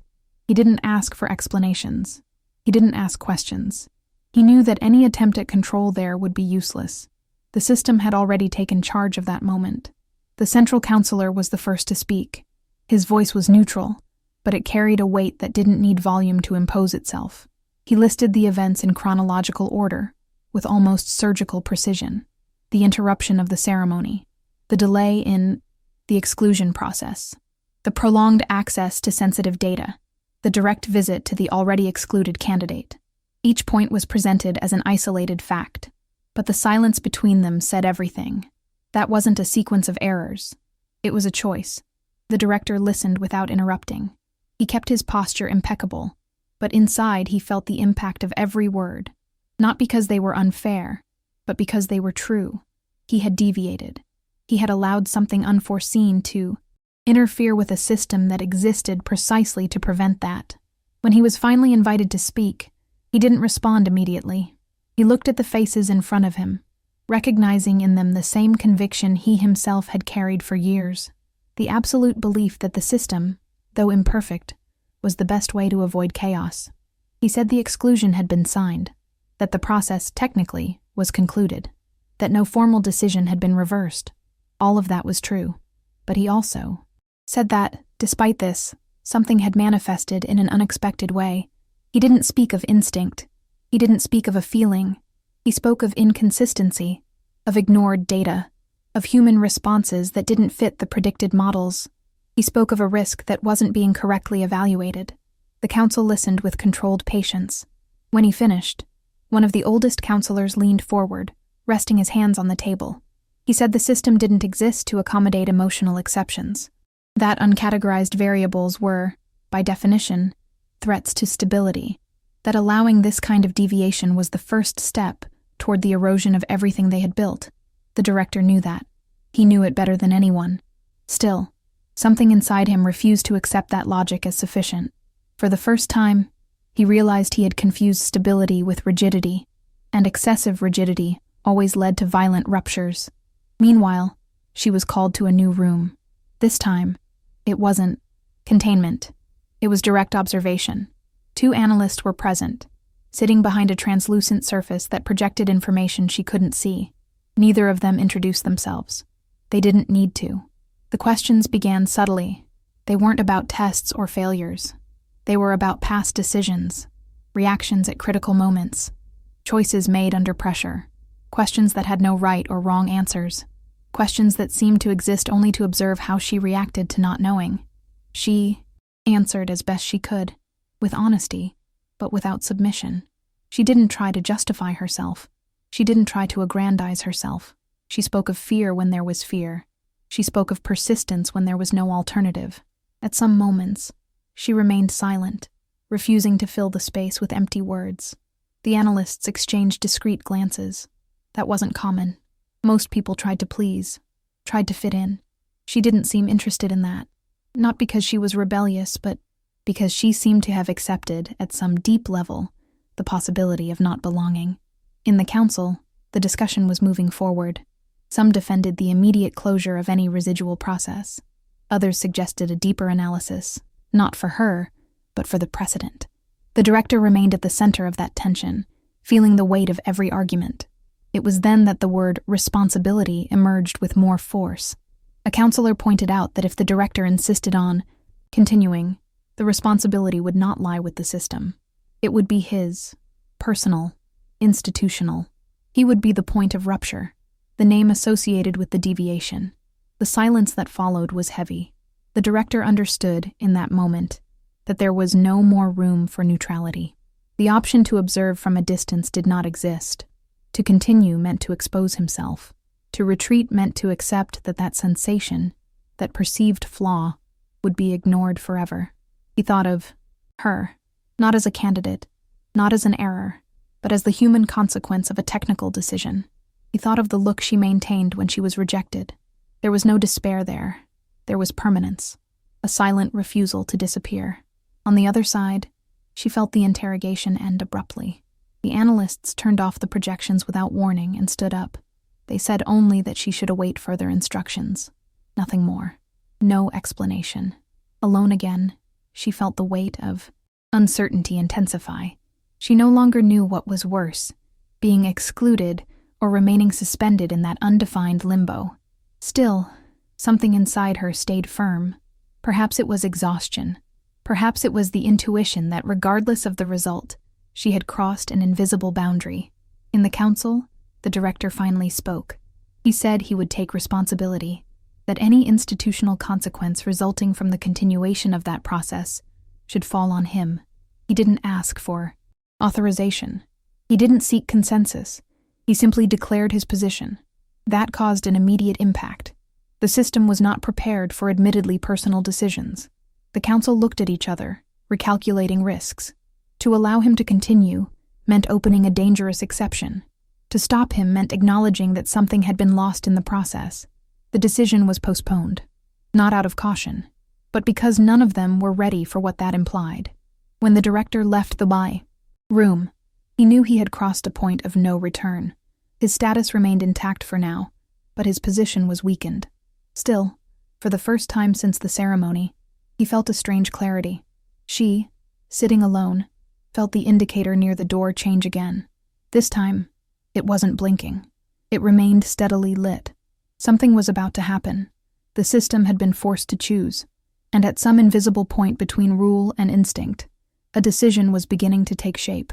He didn't ask for explanations. He didn't ask questions. He knew that any attempt at control there would be useless. The system had already taken charge of that moment. The central counselor was the first to speak. His voice was neutral, but it carried a weight that didn't need volume to impose itself. He listed the events in chronological order, with almost surgical precision. The interruption of the ceremony, the delay in the exclusion process, the prolonged access to sensitive data, the direct visit to the already excluded candidate. Each point was presented as an isolated fact, but the silence between them said everything. That wasn't a sequence of errors. It was a choice. The director listened without interrupting. He kept his posture impeccable, but inside he felt the impact of every word, not because they were unfair, but because they were true. He had deviated. He had allowed something unforeseen to interfere with a system that existed precisely to prevent that. When he was finally invited to speak, he didn't respond immediately. He looked at the faces in front of him, recognizing in them the same conviction he himself had carried for years, the absolute belief that the system, though imperfect, was the best way to avoid chaos. He said the exclusion had been signed, that the process, technically, was concluded, that no formal decision had been reversed. All of that was true. But he also said that, despite this, something had manifested in an unexpected way. He didn't speak of instinct. He didn't speak of a feeling. He spoke of inconsistency, of ignored data, of human responses that didn't fit the predicted models. He spoke of a risk that wasn't being correctly evaluated. The council listened with controlled patience. When he finished, one of the oldest counselors leaned forward, resting his hands on the table. He said the system didn't exist to accommodate emotional exceptions. That uncategorized variables were, by definition, threats to stability. That allowing this kind of deviation was the first step toward the erosion of everything they had built. The director knew that. He knew it better than anyone. Still, something inside him refused to accept that logic as sufficient. For the first time, he realized he had confused stability with rigidity, and excessive rigidity always led to violent ruptures. Meanwhile, she was called to a new room. This time, it wasn't containment. It was direct observation. 2 analysts were present, sitting behind a translucent surface that projected information she couldn't see. Neither of them introduced themselves. They didn't need to. The questions began subtly. They weren't about tests or failures. They were about past decisions, reactions at critical moments, choices made under pressure, questions that had no right or wrong answers, questions that seemed to exist only to observe how she reacted to not knowing. She answered as best she could, with honesty, but without submission. She didn't try to justify herself. She didn't try to aggrandize herself. She spoke of fear when there was fear. She spoke of persistence when there was no alternative. At some moments, she remained silent, refusing to fill the space with empty words. The analysts exchanged discreet glances. That wasn't common. Most people tried to please, tried to fit in. She didn't seem interested in that. Not because she was rebellious, but because she seemed to have accepted, at some deep level, the possibility of not belonging. In the council, the discussion was moving forward. Some defended the immediate closure of any residual process. Others suggested a deeper analysis, not for her, but for the precedent. The director remained at the center of that tension, feeling the weight of every argument. It was then that the word responsibility emerged with more force. A counselor pointed out that if the director insisted on continuing, the responsibility would not lie with the system. It would be his, personal, institutional. He would be the point of rupture, the name associated with the deviation. The silence that followed was heavy. The director understood, in that moment, that there was no more room for neutrality. The option to observe from a distance did not exist. To continue meant to expose himself. To retreat meant to accept that sensation, that perceived flaw, would be ignored forever. He thought of her, not as a candidate, not as an error, but as the human consequence of a technical decision. He thought of the look she maintained when she was rejected. There was no despair there. There was permanence, a silent refusal to disappear. On the other side, she felt the interrogation end abruptly. The analysts turned off the projections without warning and stood up. They said only that she should await further instructions. Nothing more. No explanation. Alone again, she felt the weight of uncertainty intensify. She no longer knew what was worse, being excluded or remaining suspended in that undefined limbo. Still, something inside her stayed firm. Perhaps it was exhaustion. Perhaps it was the intuition that, regardless of the result, she had crossed an invisible boundary. In the council, the director finally spoke. He said he would take responsibility, that any institutional consequence resulting from the continuation of that process should fall on him. He didn't ask for authorization. He didn't seek consensus. He simply declared his position. That caused an immediate impact. The system was not prepared for admittedly personal decisions. The council looked at each other, recalculating risks. To allow him to continue meant opening a dangerous exception. To stop him meant acknowledging that something had been lost in the process. The decision was postponed, not out of caution, but because none of them were ready for what that implied. When the director left the room, he knew he had crossed a point of no return. His status remained intact for now, but his position was weakened. Still, for the first time since the ceremony, he felt a strange clarity. She, sitting alone, felt the indicator near the door change again. This time, it wasn't blinking. It remained steadily lit. Something was about to happen. The system had been forced to choose, and at some invisible point between rule and instinct, a decision was beginning to take shape.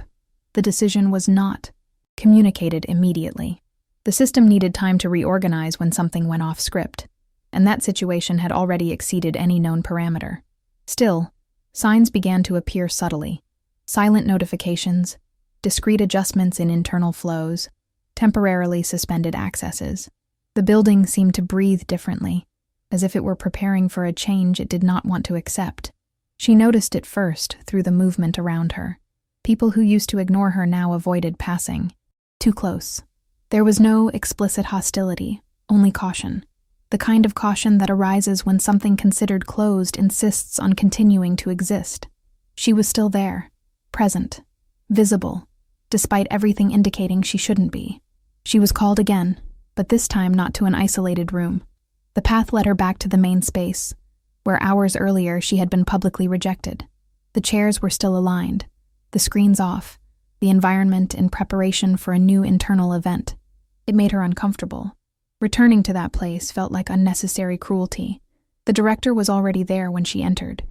The decision was not communicated immediately. The system needed time to reorganize when something went off script, and that situation had already exceeded any known parameter. Still, signs began to appear subtly. Silent notifications, discrete adjustments in internal flows, temporarily suspended accesses. The building seemed to breathe differently, as if it were preparing for a change it did not want to accept. She noticed it first through the movement around her. People who used to ignore her now avoided passing. Too close. There was no explicit hostility, only caution. The kind of caution that arises when something considered closed insists on continuing to exist. She was still there, present, visible, despite everything indicating she shouldn't be. She was called again, but this time not to an isolated room. The path led her back to the main space, where hours earlier she had been publicly rejected. The chairs were still aligned, the screens off, the environment in preparation for a new internal event. It made her uncomfortable. Returning to that place felt like unnecessary cruelty. The director was already there when she entered.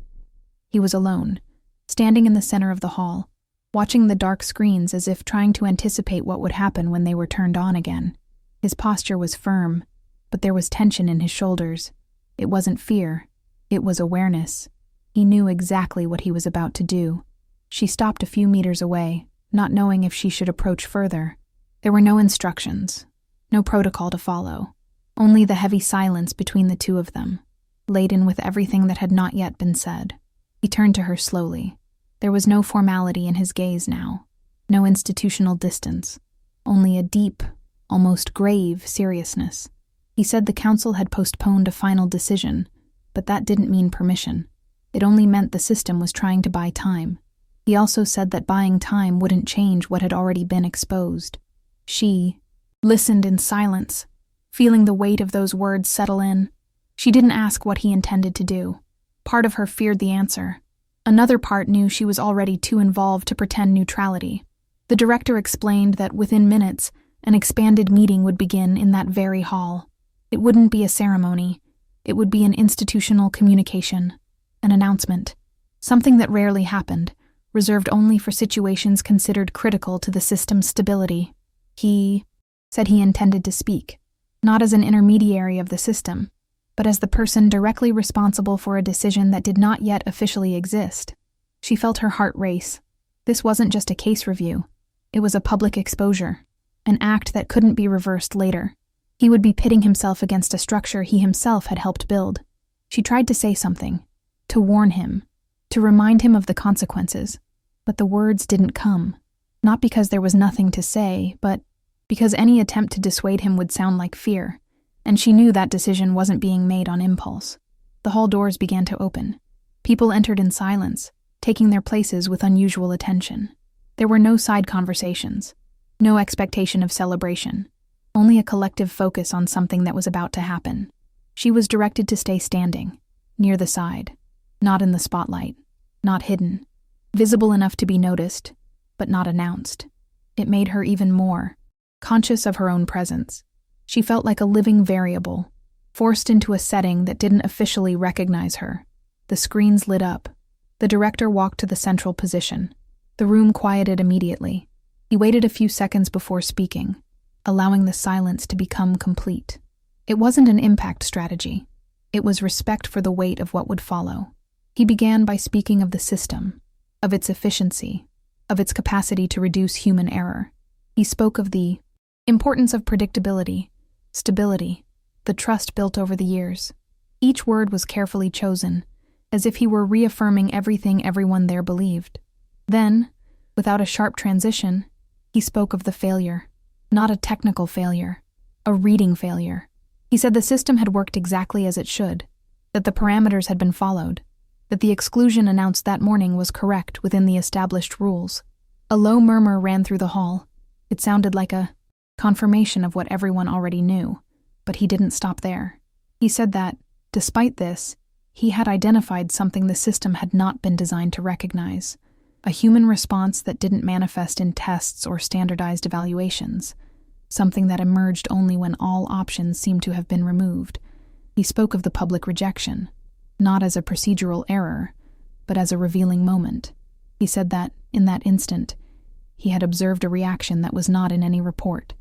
He was alone, standing in the center of the hall, watching the dark screens as if trying to anticipate what would happen when they were turned on again. His posture was firm, but there was tension in his shoulders. It wasn't fear, it was awareness. He knew exactly what he was about to do. She stopped a few meters away, not knowing if she should approach further. There were no instructions, no protocol to follow, only the heavy silence between the two of them, laden with everything that had not yet been said. He turned to her slowly. There was no formality in his gaze now, no institutional distance, only a deep, almost grave seriousness. He said the council had postponed a final decision, but that didn't mean permission. It only meant the system was trying to buy time. He also said that buying time wouldn't change what had already been exposed. She listened in silence, feeling the weight of those words settle in. She didn't ask what he intended to do. Part of her feared the answer. Another part knew she was already too involved to pretend neutrality. The director explained that within minutes, an expanded meeting would begin in that very hall. It wouldn't be a ceremony. It would be an institutional communication, an announcement, something that rarely happened, reserved only for situations considered critical to the system's stability. He said he intended to speak, not as an intermediary of the system, but as the person directly responsible for a decision that did not yet officially exist. She felt her heart race. This wasn't just a case review. It was a public exposure, an act that couldn't be reversed later. He would be pitting himself against a structure he himself had helped build. She tried to say something, to warn him, to remind him of the consequences, but the words didn't come. Not because there was nothing to say, but because any attempt to dissuade him would sound like fear, and she knew that decision wasn't being made on impulse. The hall doors began to open. People entered in silence, taking their places with unusual attention. There were no side conversations, no expectation of celebration, only a collective focus on something that was about to happen. She was directed to stay standing, near the side, not in the spotlight, not hidden, visible enough to be noticed, but not announced. It made her even more conscious of her own presence. She felt like a living variable, forced into a setting that didn't officially recognize her. The screens lit up. The director walked to the central position. The room quieted immediately. He waited a few seconds before speaking, allowing the silence to become complete. It wasn't an impact strategy. It was respect for the weight of what would follow. He began by speaking of the system, of its efficiency, of its capacity to reduce human error. He spoke of the importance of predictability, stability, the trust built over the years. Each word was carefully chosen, as if he were reaffirming everything everyone there believed. Then, without a sharp transition, he spoke of the failure. Not a technical failure, a reading failure. He said the system had worked exactly as it should, that the parameters had been followed, that the exclusion announced that morning was correct within the established rules. A low murmur ran through the hall. It sounded like a confirmation of what everyone already knew, but he didn't stop there. He said that, despite this, he had identified something the system had not been designed to recognize, a human response that didn't manifest in tests or standardized evaluations, something that emerged only when all options seemed to have been removed. He spoke of the public rejection, not as a procedural error, but as a revealing moment. He said that, in that instant, he had observed a reaction that was not in any report.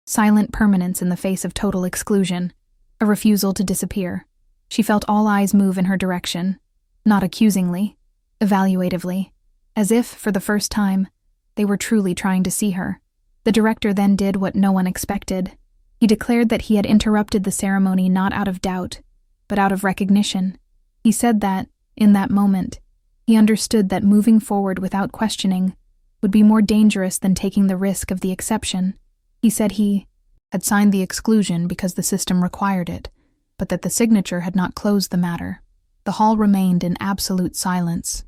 Silent permanence in the face of total exclusion, a refusal to disappear. She felt all eyes move in her direction, not accusingly, evaluatively, as if, for the first time, they were truly trying to see her. The director then did what no one expected. He declared that he had interrupted the ceremony not out of doubt, but out of recognition. He said that, in that moment, he understood that moving forward without questioning would be more dangerous than taking the risk of the exception. He said he had signed the exclusion because the system required it, but that the signature had not closed the matter. The hall remained in absolute silence.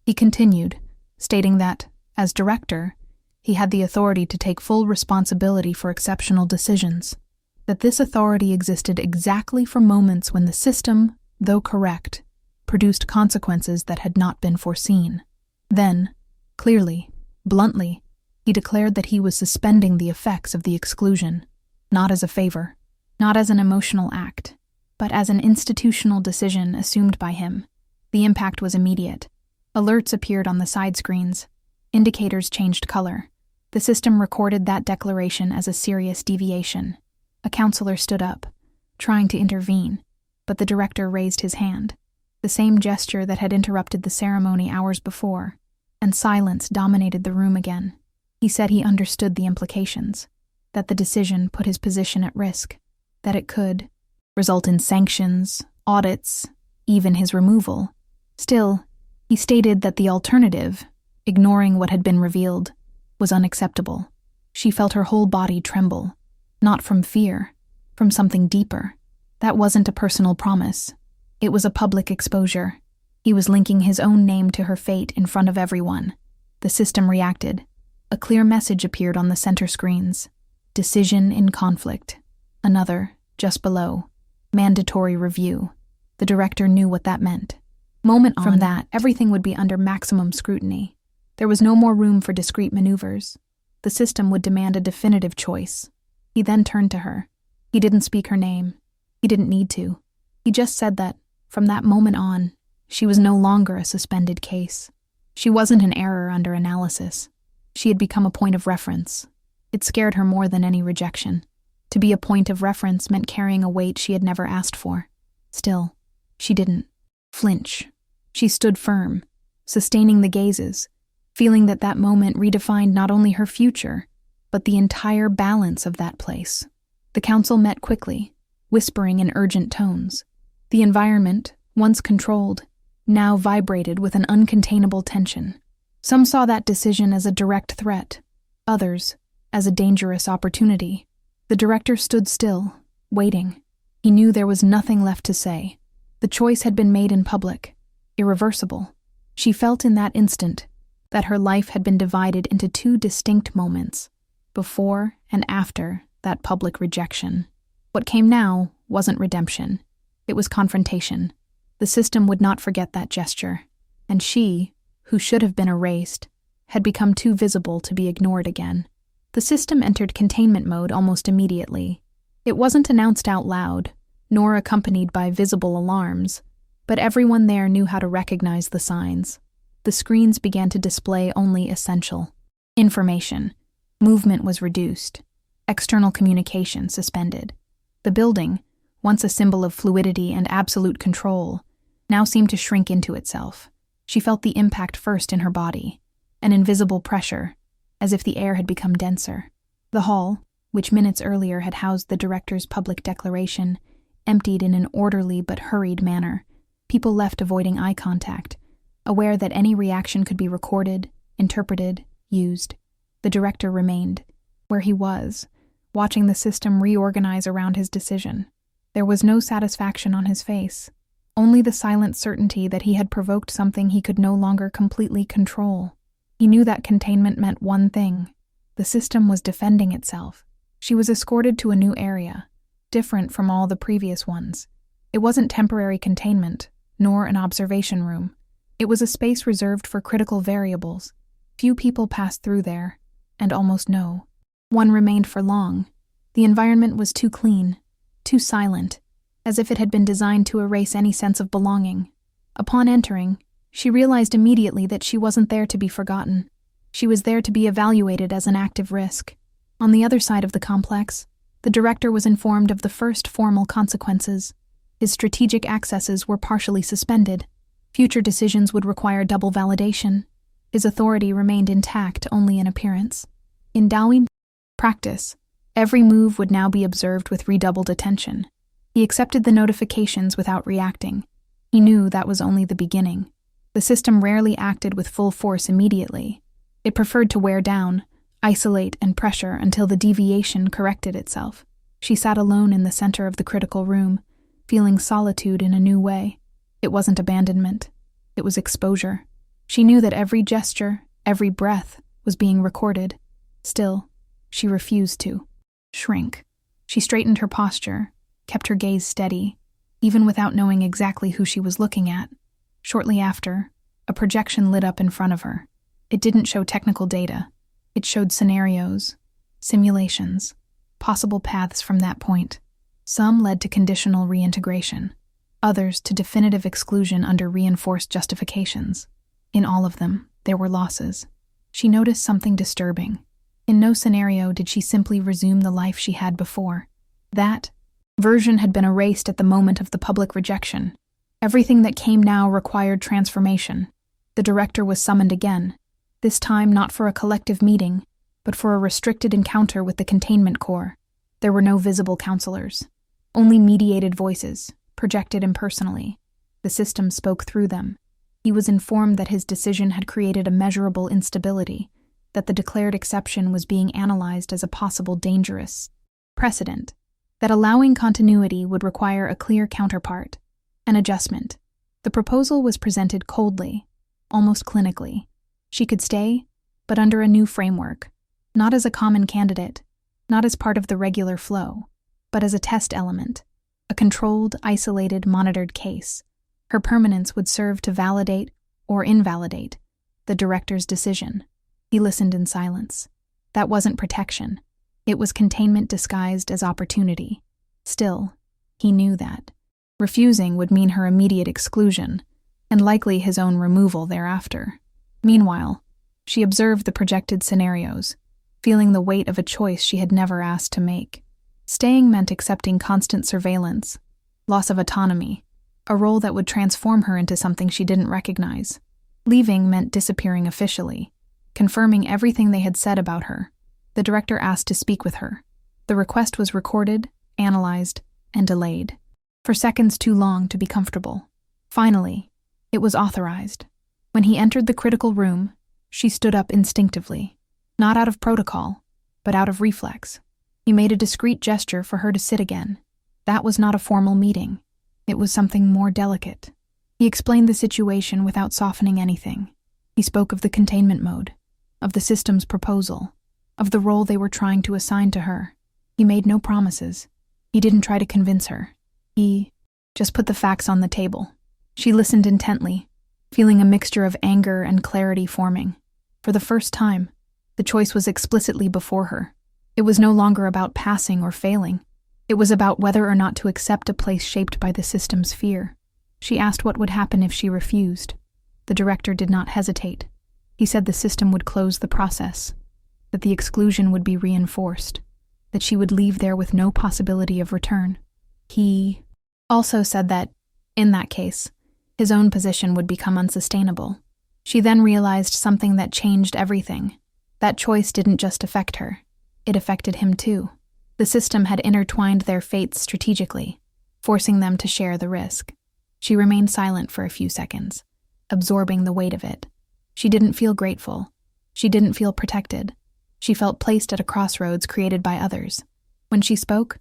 He continued, stating that, as director, he had the authority to take full responsibility for exceptional decisions, that this authority existed exactly for moments when the system, though correct, produced consequences that had not been foreseen. Then, clearly, bluntly, he declared that he was suspending the effects of the exclusion, not as a favor, not as an emotional act, but as an institutional decision assumed by him. The impact was immediate. Alerts appeared on the side screens. Indicators changed color. The system recorded that declaration as a serious deviation. A counselor stood up, trying to intervene, but the director raised his hand, the same gesture that had interrupted the ceremony hours before, and silence dominated the room again. He said he understood the implications, that the decision put his position at risk, that it could result in sanctions, audits, even his removal. Still, he stated that the alternative, ignoring what had been revealed, was unacceptable. She felt her whole body tremble, not from fear, from something deeper. That wasn't a personal promise. It was a public exposure. He was linking his own name to her fate in front of everyone. The system reacted. A clear message appeared on the center screens. Decision in conflict. Another, just below. Mandatory review. The director knew what that meant. From that, everything would be under maximum scrutiny. There was no more room for discreet maneuvers. The system would demand a definitive choice. He then turned to her. He didn't speak her name. He didn't need to. He just said that, from that moment on, she was no longer a suspended case. She wasn't an error under analysis. She had become a point of reference. It scared her more than any rejection. To be a point of reference meant carrying a weight she had never asked for. Still, she didn't flinch. She stood firm, sustaining the gazes, feeling that that moment redefined not only her future, but the entire balance of that place. The council met quickly, whispering in urgent tones. The environment, once controlled, now vibrated with an uncontainable tension. Some saw that decision as a direct threat, others as a dangerous opportunity. The director stood still, waiting. He knew there was nothing left to say. The choice had been made in public, irreversible. She felt in that instant that her life had been divided into two distinct moments, before and after that public rejection. What came now wasn't redemption. It was confrontation. The system would not forget that gesture, and she, who should have been erased, had become too visible to be ignored again. The system entered containment mode almost immediately. It wasn't announced out loud, nor accompanied by visible alarms, but everyone there knew how to recognize the signs. The screens began to display only essential information. Movement was reduced. External communication suspended. The building, once a symbol of fluidity and absolute control, now seemed to shrink into itself. She felt the impact first in her body, an invisible pressure, as if the air had become denser. The hall, which minutes earlier had housed the director's public declaration, emptied in an orderly but hurried manner. People left avoiding eye contact, aware that any reaction could be recorded, interpreted, used. The director remained where he was, watching the system reorganize around his decision. There was no satisfaction on his face, only the silent certainty that he had provoked something he could no longer completely control. He knew that containment meant one thing. The system was defending itself. She was escorted to a new area, different from all the previous ones. It wasn't temporary containment, nor an observation room. It was a space reserved for critical variables. Few people passed through there, and almost no one remained for long. The environment was too clean, too silent, as if it had been designed to erase any sense of belonging. Upon entering, she realized immediately that she wasn't there to be forgotten. She was there to be evaluated as an active risk. On the other side of the complex, the director was informed of the first formal consequences. His strategic accesses were partially suspended. Future decisions would require double validation. His authority remained intact only in appearance. In Dalwyn practice, every move would now be observed with redoubled attention. He accepted the notifications without reacting. He knew that was only the beginning. The system rarely acted with full force immediately. It preferred to wear down, isolate, and pressure until the deviation corrected itself. She sat alone in the center of the critical room, feeling solitude in a new way. It wasn't abandonment. It was exposure. She knew that every gesture, every breath, was being recorded. Still, she refused to shrink. She straightened her posture, kept her gaze steady, even without knowing exactly who she was looking at. Shortly after, a projection lit up in front of her. It didn't show technical data. It showed scenarios, simulations, possible paths from that point. Some led to conditional reintegration, others to definitive exclusion under reinforced justifications. In all of them, there were losses. She noticed something disturbing. In no scenario did she simply resume the life she had before. That version had been erased at the moment of the public rejection. Everything that came now required transformation. The director was summoned again, this time not for a collective meeting, but for a restricted encounter with the containment core. There were no visible counselors, only mediated voices, projected impersonally. The system spoke through them. He was informed that his decision had created a measurable instability, that the declared exception was being analyzed as a possible dangerous precedent, that allowing continuity would require a clear counterpart, an adjustment. The proposal was presented coldly, almost clinically. She could stay, but under a new framework, not as a common candidate, not as part of the regular flow, but as a test element, a controlled, isolated, monitored case. Her permanence would serve to validate or invalidate the director's decision. He listened in silence. That wasn't protection. It was containment disguised as opportunity. Still, he knew that refusing would mean her immediate exclusion, and likely his own removal thereafter. Meanwhile, she observed the projected scenarios, feeling the weight of a choice she had never asked to make. Staying meant accepting constant surveillance, loss of autonomy, a role that would transform her into something she didn't recognize. Leaving meant disappearing officially, confirming everything they had said about her. The director asked to speak with her. The request was recorded, analyzed, and delayed, for seconds too long to be comfortable. Finally, it was authorized. When he entered the critical room, she stood up instinctively, not out of protocol, but out of reflex. He made a discreet gesture for her to sit again. That was not a formal meeting. It was something more delicate. He explained the situation without softening anything. He spoke of the containment mode, of the system's proposal, of the role they were trying to assign to her. He made no promises. He didn't try to convince her. He just put the facts on the table. She listened intently, feeling a mixture of anger and clarity forming. For the first time, the choice was explicitly before her. It was no longer about passing or failing. It was about whether or not to accept a place shaped by the system's fear. She asked what would happen if she refused. The director did not hesitate. He said the system would close the process, that the exclusion would be reinforced, that she would leave there with no possibility of return. He also said that, in that case, his own position would become unsustainable. She then realized something that changed everything. That choice didn't just affect her. It affected him too. The system had intertwined their fates strategically, forcing them to share the risk. She remained silent for a few seconds, absorbing the weight of it. She didn't feel grateful. She didn't feel protected. She felt placed at a crossroads created by others. When she spoke,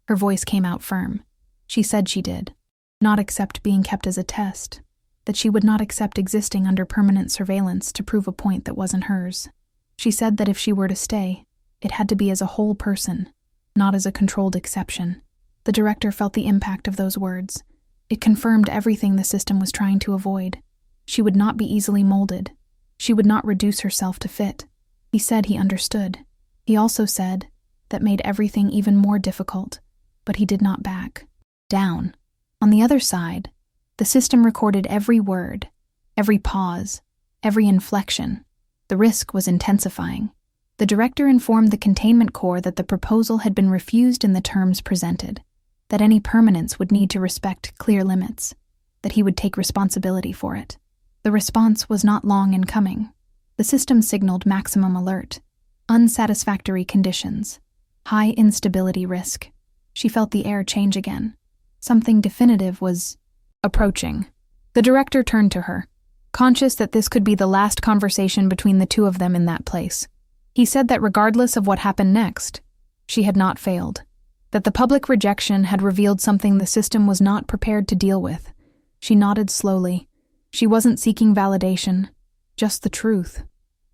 her voice came out firm. She said she did not accept being kept as a test, that she would not accept existing under permanent surveillance to prove a point that wasn't hers. She said that if she were to stay, it had to be as a whole person, not as a controlled exception. The director felt the impact of those words. It confirmed everything the system was trying to avoid. She would not be easily molded. She would not reduce herself to fit. He said he understood. He also said that made everything even more difficult, but he did not back down. On the other side, the system recorded every word, every pause, every inflection. The risk was intensifying. The director informed the containment core that the proposal had been refused in the terms presented, that any permanence would need to respect clear limits, that he would take responsibility for it. The response was not long in coming. The system signaled maximum alert, unsatisfactory conditions, high instability risk. She felt the air change again. Something definitive was approaching. The director turned to her, conscious that this could be the last conversation between the two of them in that place. He said that regardless of what happened next, she had not failed, that the public rejection had revealed something the system was not prepared to deal with. She nodded slowly. She wasn't seeking validation, just the truth.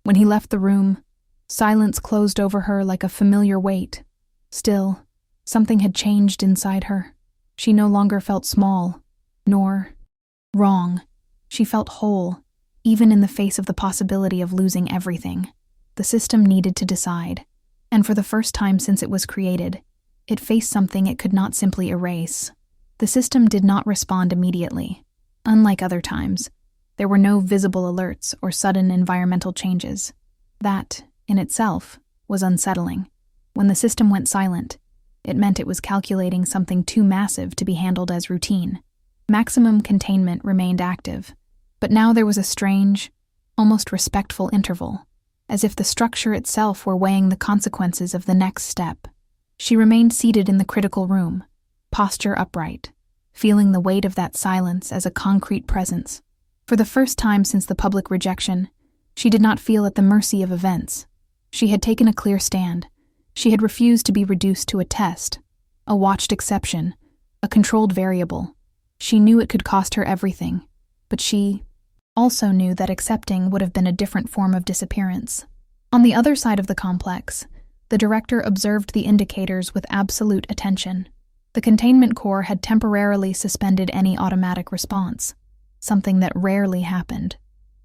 When he left the room, silence closed over her like a familiar weight. Still, something had changed inside her. She no longer felt small, nor wrong. She felt whole, even in the face of the possibility of losing everything. The system needed to decide, and for the first time since it was created, it faced something it could not simply erase. The system did not respond immediately. Unlike other times, there were no visible alerts or sudden environmental changes. That, in itself, was unsettling. When the system went silent, it meant it was calculating something too massive to be handled as routine. Maximum containment remained active, but now there was a strange, almost respectful interval, as if the structure itself were weighing the consequences of the next step. She remained seated in the critical room, posture upright, feeling the weight of that silence as a concrete presence. For the first time since the public rejection, she did not feel at the mercy of events. She had taken a clear stand. She had refused to be reduced to a test, a watched exception, a controlled variable. She knew it could cost her everything, but she also knew that accepting would have been a different form of disappearance. On the other side of the complex, the director observed the indicators with absolute attention. The containment core had temporarily suspended any automatic response, something that rarely happened.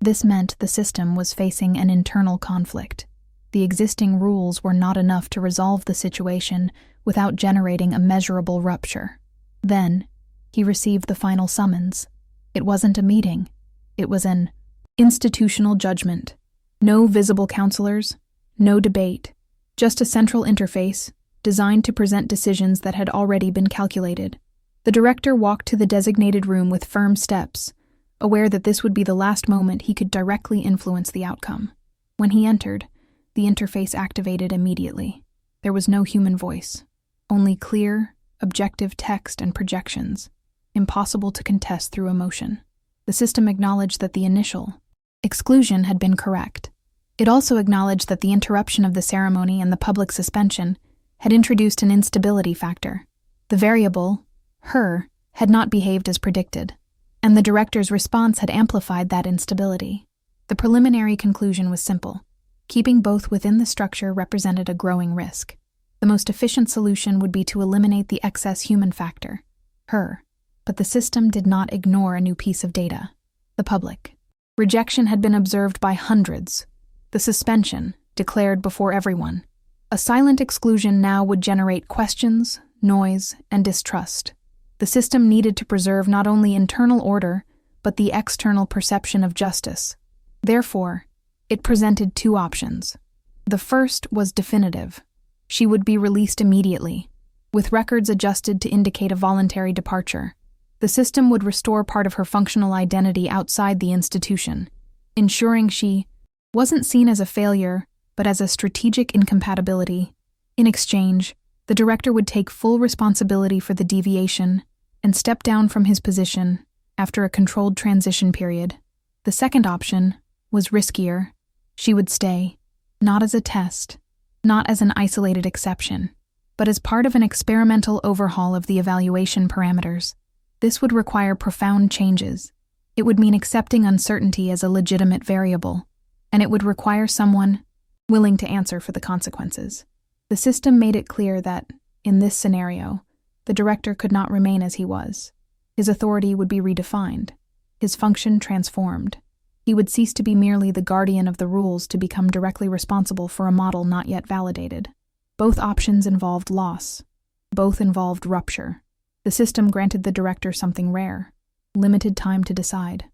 This meant the system was facing an internal conflict. The existing rules were not enough to resolve the situation without generating a measurable rupture. Then, he received the final summons. It wasn't a meeting. It was an institutional judgment. No visible counselors, no debate, just a central interface, designed to present decisions that had already been calculated. The director walked to the designated room with firm steps, aware that this would be the last moment he could directly influence the outcome. When he entered, the interface activated immediately. There was no human voice, only clear, objective text and projections, impossible to contest through emotion. The system acknowledged that the initial exclusion had been correct. It also acknowledged that the interruption of the ceremony and the public suspension had introduced an instability factor. The variable, her, had not behaved as predicted, and the director's response had amplified that instability. The preliminary conclusion was simple. Keeping both within the structure represented a growing risk. The most efficient solution would be to eliminate the excess human factor, her. But the system did not ignore a new piece of data. The public. Rejection had been observed by hundreds. The suspension, declared before everyone. A silent exclusion now would generate questions, noise, and distrust. The system needed to preserve not only internal order, but the external perception of justice. Therefore, it presented two options. The first was definitive. She would be released immediately, with records adjusted to indicate a voluntary departure. The system would restore part of her functional identity outside the institution, ensuring she wasn't seen as a failure, but as a strategic incompatibility. In exchange, the director would take full responsibility for the deviation and step down from his position after a controlled transition period. The second option was riskier. She would stay, not as a test, not as an isolated exception, but as part of an experimental overhaul of the evaluation parameters. This would require profound changes. It would mean accepting uncertainty as a legitimate variable, and it would require someone willing to answer for the consequences. The system made it clear that, in this scenario, the director could not remain as he was. His authority would be redefined, his function transformed. He would cease to be merely the guardian of the rules to become directly responsible for a model not yet validated. Both options involved loss. Both involved rupture. The system granted the director something rare, limited time to decide.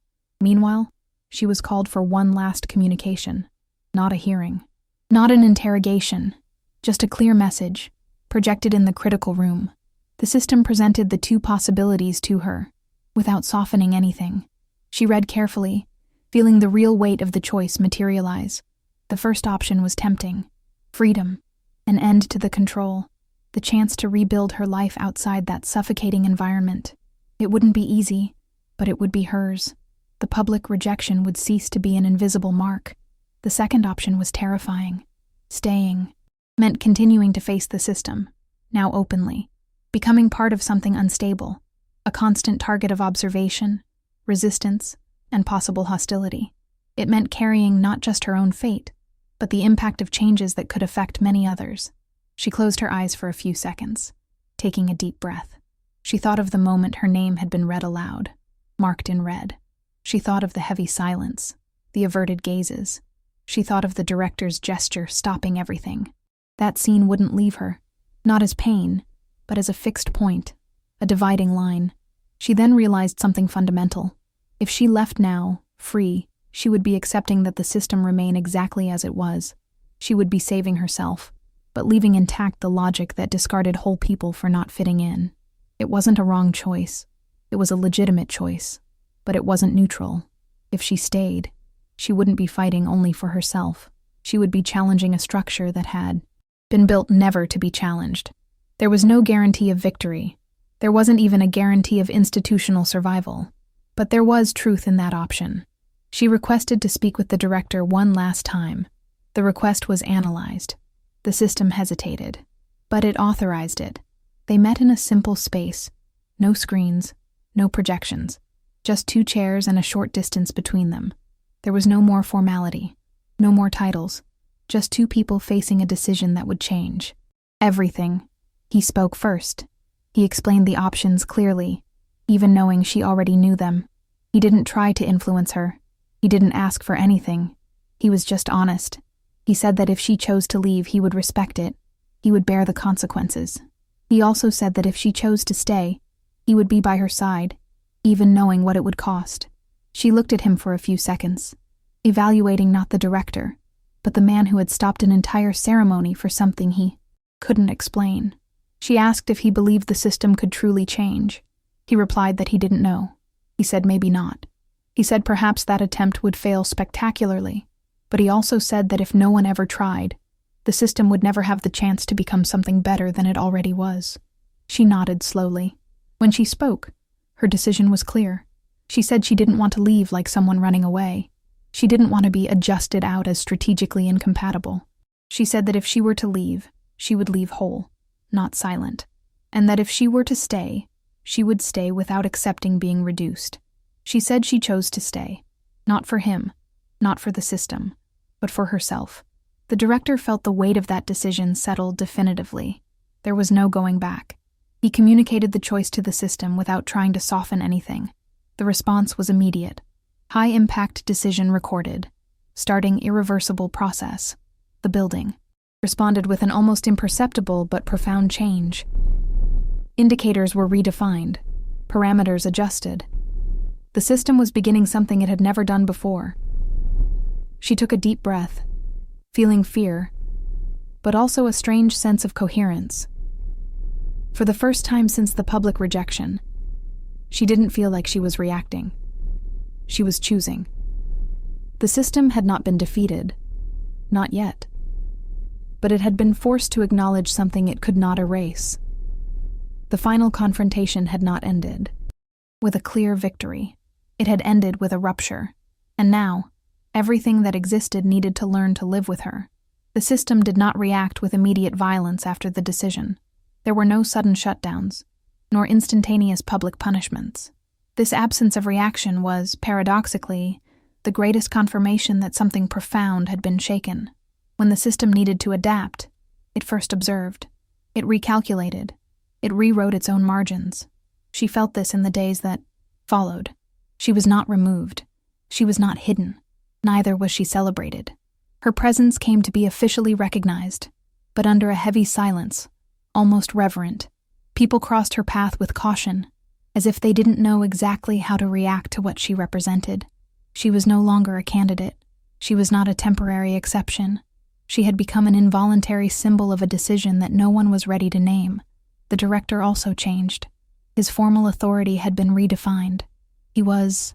Meanwhile, she was called for one last communication, not a hearing, not an interrogation, just a clear message, projected in the critical room. The system presented the two possibilities to her, without softening anything. She read carefully, feeling the real weight of the choice materialize. The first option was tempting. Freedom, an end to the control, the chance to rebuild her life outside that suffocating environment. It wouldn't be easy, but it would be hers. The public rejection would cease to be an invisible mark. The second option was terrifying. Staying meant continuing to face the system, now openly, becoming part of something unstable, a constant target of observation, resistance, and possible hostility. It meant carrying not just her own fate, but the impact of changes that could affect many others. She closed her eyes for a few seconds, taking a deep breath. She thought of the moment her name had been read aloud, marked in red. She thought of the heavy silence, the averted gazes. She thought of the director's gesture stopping everything. That scene wouldn't leave her, not as pain, but as a fixed point, a dividing line. She then realized something fundamental. If she left now, free, she would be accepting that the system remain exactly as it was. She would be saving herself, but leaving intact the logic that discarded whole people for not fitting in. It wasn't a wrong choice. It was a legitimate choice, but it wasn't neutral. If she stayed, she wouldn't be fighting only for herself. She would be challenging a structure that had been built never to be challenged. There was no guarantee of victory. There wasn't even a guarantee of institutional survival. But there was truth in that option. She requested to speak with the director one last time. The request was analyzed. The system hesitated, but it authorized it. They met in a simple space. No screens, no projections. Just two chairs and a short distance between them. There was no more formality, no more titles. Just two people facing a decision that would change everything. He spoke first. He explained the options clearly, even knowing she already knew them. He didn't try to influence her. He didn't ask for anything. He was just honest. He said that if she chose to leave, he would respect it. He would bear the consequences. He also said that if she chose to stay, he would be by her side, even knowing what it would cost. She looked at him for a few seconds, evaluating not the director, but the man who had stopped an entire ceremony for something he couldn't explain. She asked if he believed the system could truly change. He replied that he didn't know. He said maybe not. He said perhaps that attempt would fail spectacularly, but he also said that if no one ever tried, the system would never have the chance to become something better than it already was. She nodded slowly. When she spoke, her decision was clear. She said she didn't want to leave like someone running away. She didn't want to be adjusted out as strategically incompatible. She said that if she were to leave, she would leave whole, not silent, and that if she were to stay, she would stay without accepting being reduced. She said she chose to stay, not for him, not for the system, but for herself. The director felt the weight of that decision settled definitively. There was no going back. He communicated the choice to the system without trying to soften anything. The response was immediate. High-impact decision recorded. Starting irreversible process. The building responded with an almost imperceptible but profound change. Indicators were redefined. Parameters adjusted. The system was beginning something it had never done before. She took a deep breath, feeling fear, but also a strange sense of coherence. For the first time since the public rejection, she didn't feel like she was reacting. She was choosing. The system had not been defeated. Not yet. But it had been forced to acknowledge something it could not erase. The final confrontation had not ended with a clear victory. It had ended with a rupture. And now, everything that existed needed to learn to live with her. The system did not react with immediate violence after the decision. There were no sudden shutdowns, nor instantaneous public punishments. This absence of reaction was, paradoxically, the greatest confirmation that something profound had been shaken. When the system needed to adapt, it first observed. It recalculated. It rewrote its own margins. She felt this in the days that followed. She was not removed. She was not hidden. Neither was she celebrated. Her presence came to be officially recognized, but under a heavy silence, almost reverent. People crossed her path with caution, as if they didn't know exactly how to react to what she represented. She was no longer a candidate. She was not a temporary exception. She had become an involuntary symbol of a decision that no one was ready to name. The director also changed. His formal authority had been redefined. He was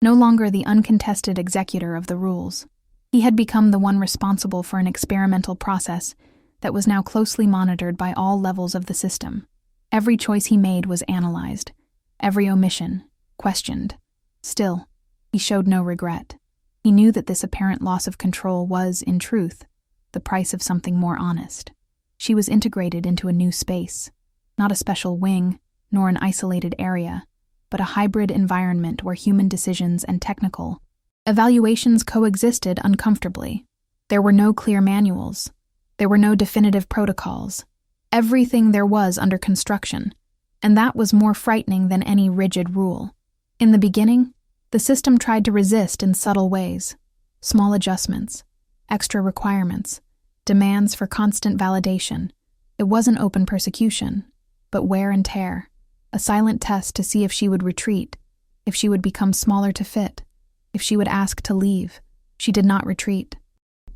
no longer the uncontested executor of the rules. He had become the one responsible for an experimental process that was now closely monitored by all levels of the system. Every choice he made was analyzed, every omission questioned. Still, he showed no regret. He knew that this apparent loss of control was, in truth, the price of something more honest. She was integrated into a new space, not a special wing, nor an isolated area, but a hybrid environment where human decisions and technical evaluations coexisted uncomfortably. There were no clear manuals. There were no definitive protocols. Everything there was under construction, and that was more frightening than any rigid rule. In the beginning, the system tried to resist in subtle ways. Small adjustments, extra requirements, demands for constant validation. It wasn't open persecution, but wear and tear. A silent test to see if she would retreat, if she would become smaller to fit, if she would ask to leave. She did not retreat.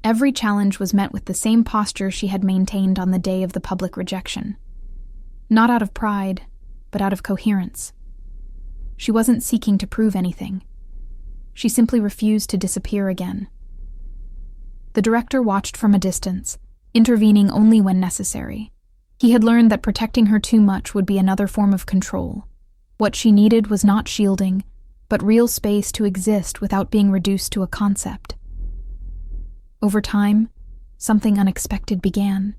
Every challenge was met with the same posture she had maintained on the day of the public rejection. Not out of pride, but out of coherence. She wasn't seeking to prove anything. She simply refused to disappear again. The director watched from a distance, intervening only when necessary. He had learned that protecting her too much would be another form of control. What she needed was not shielding, but real space to exist without being reduced to a concept. Over time, something unexpected began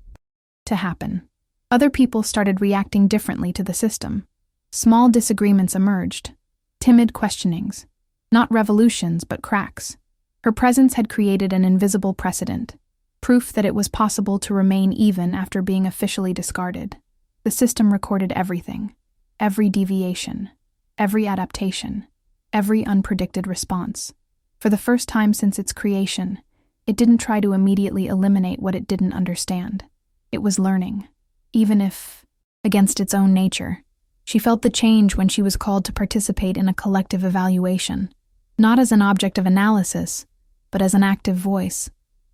to happen. Other people started reacting differently to the system. Small disagreements emerged, timid questionings, not revolutions but cracks. Her presence had created an invisible precedent, proof that it was possible to remain even after being officially discarded. The system recorded everything, every deviation, every adaptation, every unpredicted response. For the first time since its creation, it didn't try to immediately eliminate what it didn't understand. It was learning, even if against its own nature. She felt the change when she was called to participate in a collective evaluation, not as an object of analysis, but as an active voice.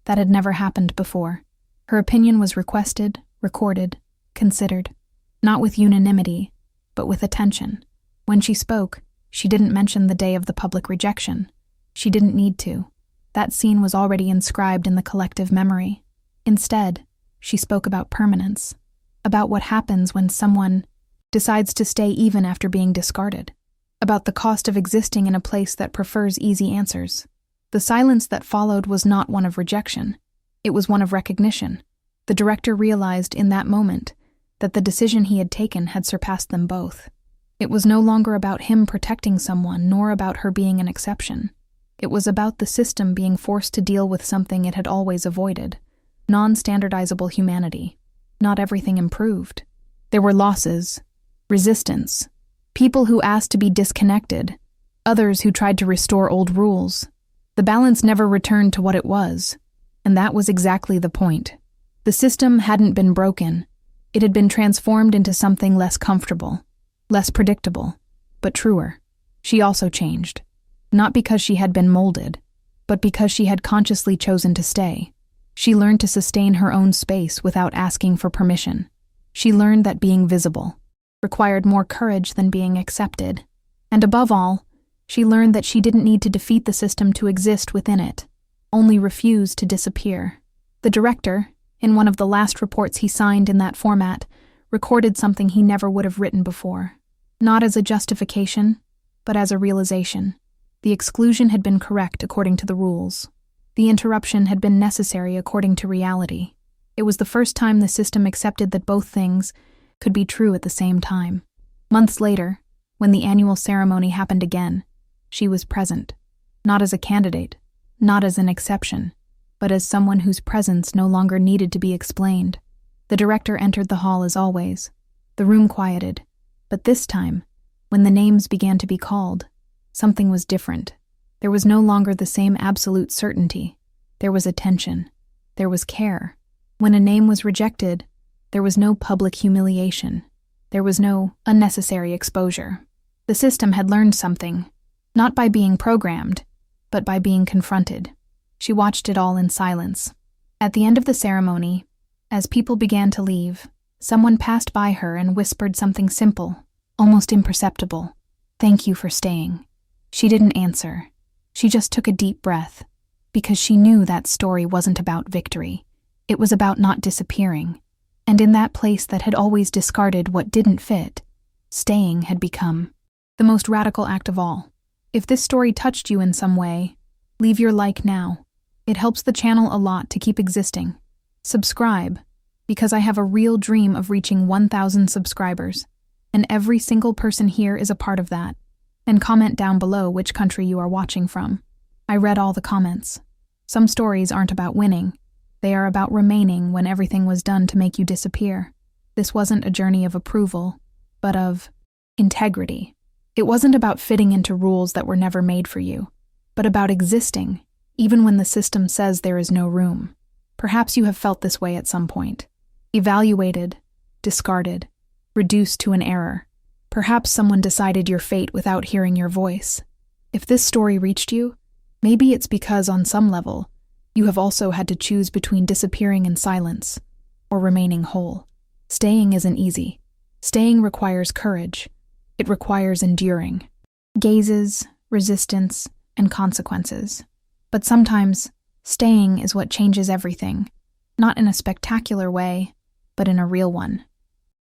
That had never happened before. Her opinion was requested, recorded, considered, not with unanimity, but with attention. When she spoke, she didn't mention the day of the public rejection. She didn't need to. That scene was already inscribed in the collective memory. Instead, she spoke about permanence, about what happens when someone decides to stay even after being discarded, about the cost of existing in a place that prefers easy answers. The silence that followed was not one of rejection. It was one of recognition. The director realized in that moment that the decision he had taken had surpassed them both. It was no longer about him protecting someone, nor about her being an exception. It was about the system being forced to deal with something it had always avoided: non-standardizable humanity. Not everything improved. There were losses, resistance, people who asked to be disconnected, others who tried to restore old rules. The balance never returned to what it was, and that was exactly the point. The system hadn't been broken. It had been transformed into something less comfortable, less predictable, but truer. She also changed, not because she had been molded, but because she had consciously chosen to stay. She learned to sustain her own space without asking for permission. She learned that being visible required more courage than being accepted. And above all, she learned that she didn't need to defeat the system to exist within it, only refuse to disappear. The director, in one of the last reports he signed in that format, recorded something he never would have written before. Not as a justification, but as a realization. The exclusion had been correct according to the rules. The interruption had been necessary according to reality. It was the first time the system accepted that both things could be true at the same time. Months later, when the annual ceremony happened again, she was present, not as a candidate, not as an exception, but as someone whose presence no longer needed to be explained. The director entered the hall as always. The room quieted, but this time, when the names began to be called, something was different. There was no longer the same absolute certainty. There was attention. There was care. When a name was rejected, there was no public humiliation. There was no unnecessary exposure. The system had learned something, not by being programmed, but by being confronted. She watched it all in silence. At the end of the ceremony, as people began to leave, someone passed by her and whispered something simple, almost imperceptible. "Thank you for staying." She didn't answer. She just took a deep breath, because she knew that story wasn't about victory. It was about not disappearing. And in that place that had always discarded what didn't fit, staying had become the most radical act of all. If this story touched you in some way, leave your like now. It helps the channel a lot to keep existing. Subscribe, because I have a real dream of reaching 1,000 subscribers, and every single person here is a part of that. And comment down below which country you are watching from. I read all the comments. Some stories aren't about winning. They are about remaining when everything was done to make you disappear. This wasn't a journey of approval, but of integrity. It wasn't about fitting into rules that were never made for you, but about existing, even when the system says there is no room. Perhaps you have felt this way at some point. Evaluated, discarded, reduced to an error. Perhaps someone decided your fate without hearing your voice. If this story reached you, maybe it's because on some level, you have also had to choose between disappearing in silence or remaining whole. Staying isn't easy. Staying requires courage. It requires enduring. Gazes, resistance, and consequences. But sometimes, staying is what changes everything. Not in a spectacular way, but in a real one.